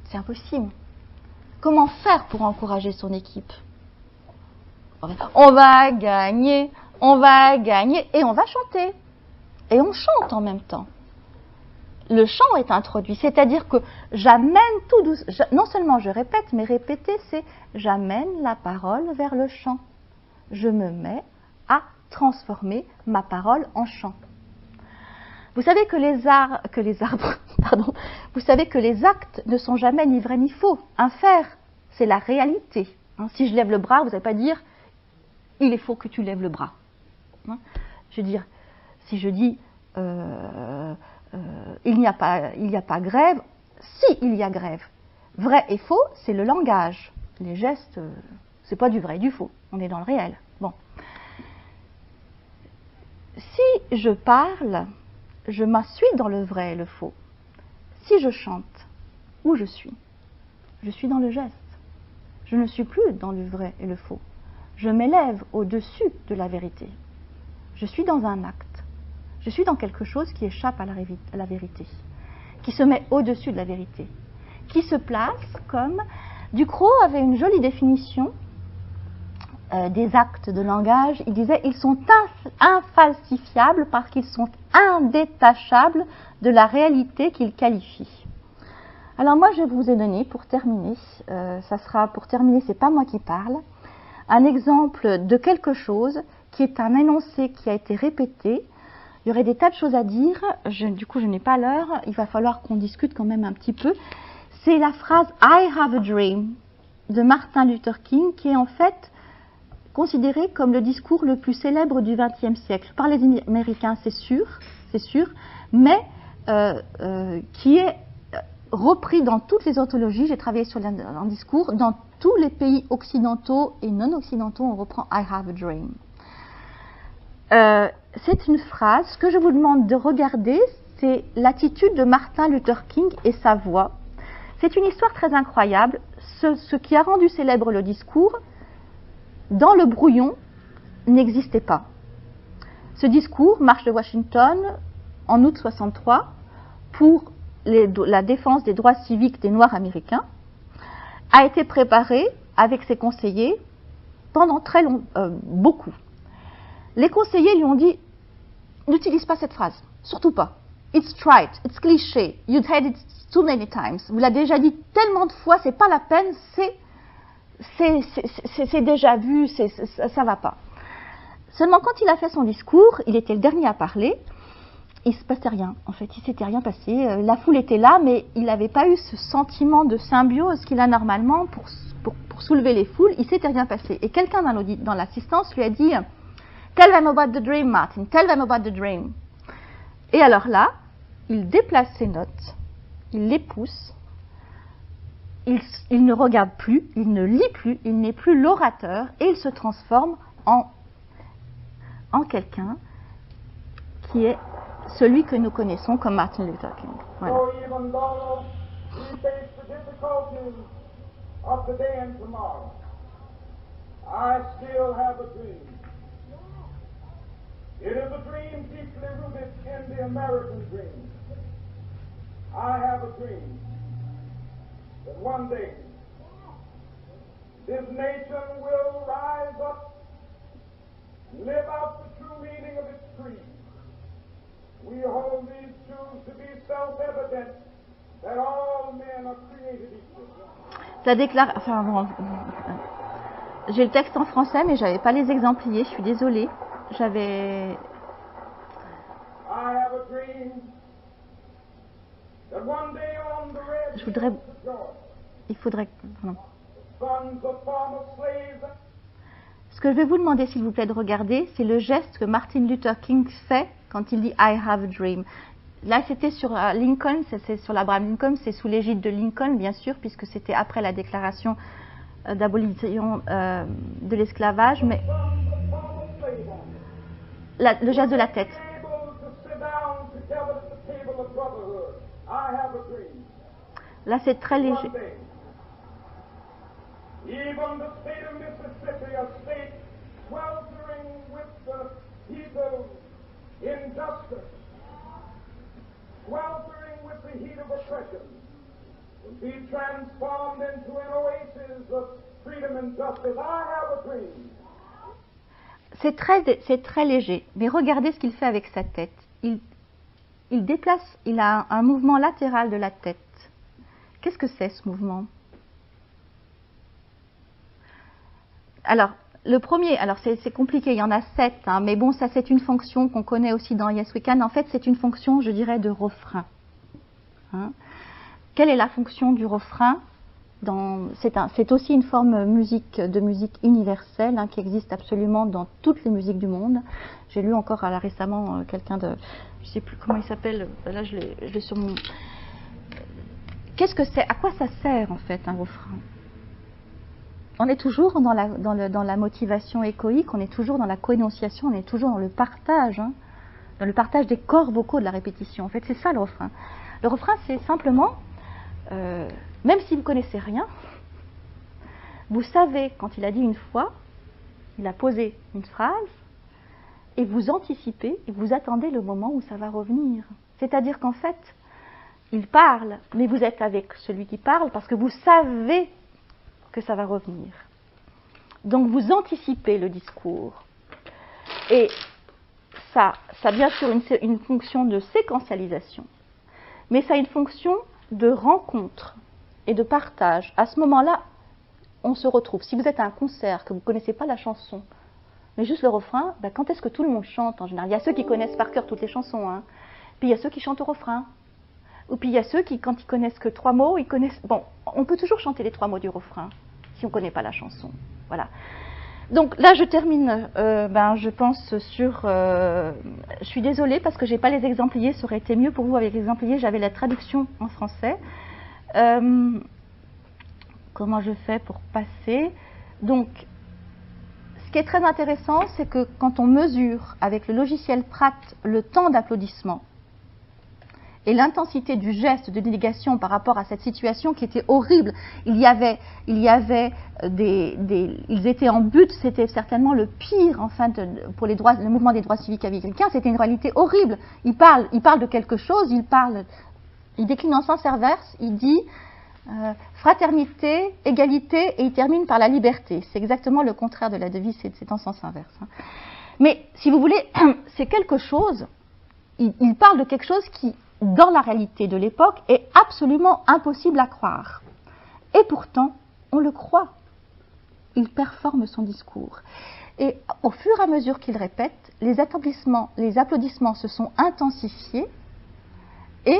C'est impossible. Comment faire pour encourager son équipe? On va gagner, et on va chanter. Et on chante en même temps. Le chant est introduit, c'est-à-dire que j'amène tout doucement, non seulement je répète, mais répéter, c'est j'amène la parole vers le chant. Je me mets à transformer ma parole en chant. Vous savez que vous savez que les actes ne sont jamais ni vrais ni faux. Un faire, c'est la réalité. Si je lève le bras, vous n'allez pas dire il est faux que tu lèves le bras. Je veux dire, si je dis il n'y a pas grève, si il y a grève. Vrai et faux, c'est le langage. Les gestes, c'est pas du vrai et du faux. On est dans le réel. Bon. Si je parle, je m'assuis dans le vrai et le faux. Si je chante, où je suis? Je suis dans le geste. Je ne suis plus dans le vrai et le faux. Je m'élève au-dessus de la vérité. Je suis dans un acte. Je suis dans quelque chose qui échappe à la vérité, qui se met au-dessus de la vérité, qui se place comme... Ducrot avait une jolie définition des actes de langage. Il disait ils sont infalsifiables parce qu'ils sont indétachables de la réalité qu'ils qualifient. Alors moi je vous ai donné pour terminer, c'est pas moi qui parle, un exemple de quelque chose qui est un énoncé qui a été répété. Il y aurait des tas de choses à dire, du coup je n'ai pas l'heure, il va falloir qu'on discute quand même un petit peu. C'est la phrase « I have a dream » de Martin Luther King, qui est en fait considéré comme le discours le plus célèbre du XXe siècle. Par les Américains, c'est sûr, mais qui est repris dans toutes les anthologies. J'ai travaillé sur un discours, dans tous les pays occidentaux et non occidentaux, on reprend « I have a dream ». C'est une phrase, ce que je vous demande de regarder, c'est l'attitude de Martin Luther King et sa voix. C'est une histoire très incroyable. Ce qui a rendu célèbre le discours, dans le brouillon, n'existait pas. Ce discours, marche de Washington, en août 63, pour la défense des droits civiques des Noirs américains, a été préparé avec ses conseillers pendant beaucoup. Les conseillers lui ont dit « N'utilise pas cette phrase, surtout pas. It's trite, it's cliché, you've had it too many times. Vous l'avez déjà dit tellement de fois, c'est pas la peine, c'est déjà vu, ça va pas. » Seulement quand il a fait son discours, il était le dernier à parler, il se passait rien. En fait, il s'était rien passé. La foule était là, mais il n'avait pas eu ce sentiment de symbiose qu'il a normalement pour soulever les foules. Il s'était rien passé. Et quelqu'un dans l'assistance lui a dit « Tell them about the dream, Martin. Tell them about the dream. » Et alors là, il déplace ses notes, il les pousse, il ne regarde plus, il ne lit plus, il n'est plus l'orateur et il se transforme en quelqu'un qui est celui que nous connaissons comme Martin Luther King. Voilà. It is a dream deeply rooted in the American dream. I have a dream that one day this nation will rise up and live out the true meaning of its creed. We hold these truths to be self-evident that all men are created equal. J'ai le texte en français, mais j'avais pas les exempliers, je suis désolée. Il faudrait. Non. Ce que je vais vous demander, s'il vous plaît, de regarder, c'est le geste que Martin Luther King fait quand il dit I have a dream. là c'était sur Lincoln, c'est sur l'Abraham Lincoln, c'est sous l'égide de Lincoln bien sûr, puisque c'était après la déclaration d'abolition de l'esclavage, mais le geste de la tête. Là c'est très léger. Even the state of Mississippi, a state sweltering with the heat of injustice, sweltering with the heat of oppression, will be transformed into an oasis of freedom and justice. I have a dream. C'est très léger, mais regardez ce qu'il fait avec sa tête. Il déplace, il a un mouvement latéral de la tête. Qu'est-ce que c'est ce mouvement? Alors, le premier, alors c'est compliqué, il y en a 7, hein, mais bon, ça c'est une fonction qu'on connaît aussi dans Yes We Can. En fait, c'est une fonction, je dirais, de refrain. Hein. Quelle est la fonction du refrain? C'est aussi une forme de musique universelle, hein, qui existe absolument dans toutes les musiques du monde. J'ai lu encore récemment quelqu'un de, je ne sais plus comment il s'appelle, là je l'ai sur mon... Qu'est-ce que c'est? À quoi ça sert en fait un refrain? On est toujours dans la motivation échoïque, on est toujours dans la co-énonciation, on est toujours dans le partage, hein, dans le partage des corps vocaux de la répétition. En fait, c'est ça le refrain. Le refrain, c'est simplement, même si vous ne connaissez rien, vous savez, quand il a dit une fois, il a posé une phrase, et vous anticipez, et vous attendez le moment où ça va revenir. C'est-à-dire qu'en fait, il parle, mais vous êtes avec celui qui parle, parce que vous savez que ça va revenir. Donc vous anticipez le discours. Et ça a bien sûr une fonction de séquentialisation, mais ça a une fonction de rencontre et de partage. À ce moment-là, on se retrouve. Si vous êtes à un concert, que vous ne connaissez pas la chanson, mais juste le refrain, ben quand est-ce que tout le monde chante en général? Il y a ceux qui connaissent par cœur toutes les chansons, hein. Puis il y a ceux qui chantent au refrain. Ou puis il y a ceux qui, quand ils connaissent que 3 mots, ils connaissent... Bon, on peut toujours chanter les 3 mots du refrain, si on ne connaît pas la chanson. Voilà. Donc là, je termine, je pense, sur... je suis désolée parce que je n'ai pas les exempliers, ça aurait été mieux pour vous avec les exempliers, j'avais la traduction en français. Comment je fais pour passer? Donc, ce qui est très intéressant, c'est que quand on mesure avec le logiciel Pratt le temps d'applaudissement, et l'intensité du geste de délégation par rapport à cette situation qui était horrible. Ils étaient en but, c'était certainement le pire enfin pour les droits, le mouvement des droits civiques américains, c'était une réalité horrible. Il parle de quelque chose, il décline en sens inverse, il dit fraternité, égalité, et il termine par la liberté. C'est exactement le contraire de la devise, c'est en sens inverse. Hein. Mais si vous voulez, c'est quelque chose, il parle de quelque chose qui, dans la réalité de l'époque, est absolument impossible à croire. Et pourtant, on le croit. Il performe son discours. Et au fur et à mesure qu'il répète, les applaudissements se sont intensifiés et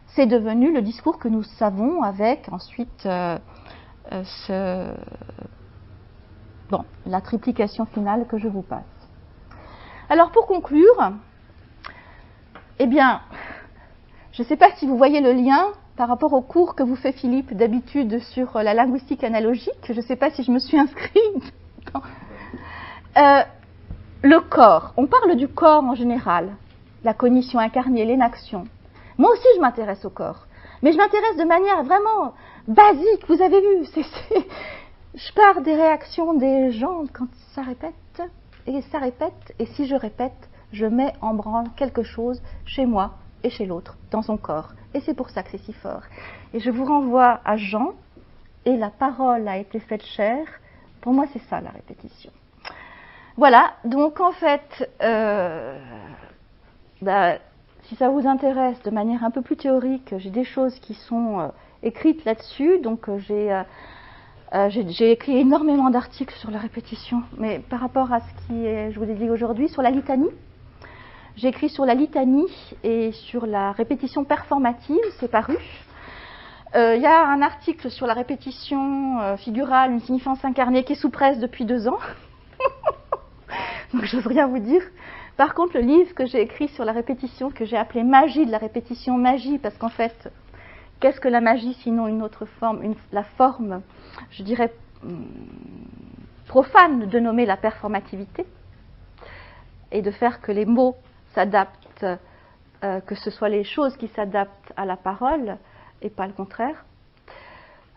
c'est devenu le discours que nous savons avec ensuite la triplication finale que je vous passe. Alors pour conclure, eh bien, je ne sais pas si vous voyez le lien par rapport au cours que vous fait Philippe d'habitude sur la linguistique analogique. Je ne sais pas si je me suis inscrite. Le corps. On parle du corps en général. La cognition incarnée, l'énaction. Moi aussi, je m'intéresse au corps. Mais je m'intéresse de manière vraiment basique. Vous avez vu, je pars des réactions des gens quand ça répète. Et ça répète. Et si je répète, je mets en branle quelque chose chez moi et chez l'autre, dans son corps. Et c'est pour ça que c'est si fort. Et je vous renvoie à Jean, et la parole a été faite chair. Pour moi, c'est ça, la répétition. Voilà, donc en fait, si ça vous intéresse de manière un peu plus théorique, j'ai des choses qui sont écrites là-dessus. Donc j'ai écrit énormément d'articles sur la répétition, mais par rapport à ce qui est, je vous ai dit aujourd'hui, sur la litanie. J'ai écrit sur la litanie et sur la répétition performative, c'est paru. Il y a un article sur la répétition figurale, une signifiance incarnée qui est sous presse depuis 2 ans. Donc j'ose rien vous dire, Par contre, le livre que j'ai écrit sur la répétition, que j'ai appelé Magie de la répétition, magie, parce qu'en fait, qu'est-ce que la magie sinon une autre forme, la forme, je dirais, profane de nommer la performativité et de faire que les mots s'adaptent, que ce soit les choses qui s'adaptent à la parole et pas le contraire.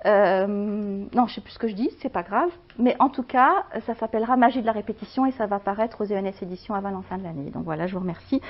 Non, je ne sais plus ce que je dis, c'est pas grave. Mais en tout cas, ça s'appellera Magie de la répétition et ça va paraître aux ENS Éditions avant la fin de l'année. Donc voilà, je vous remercie.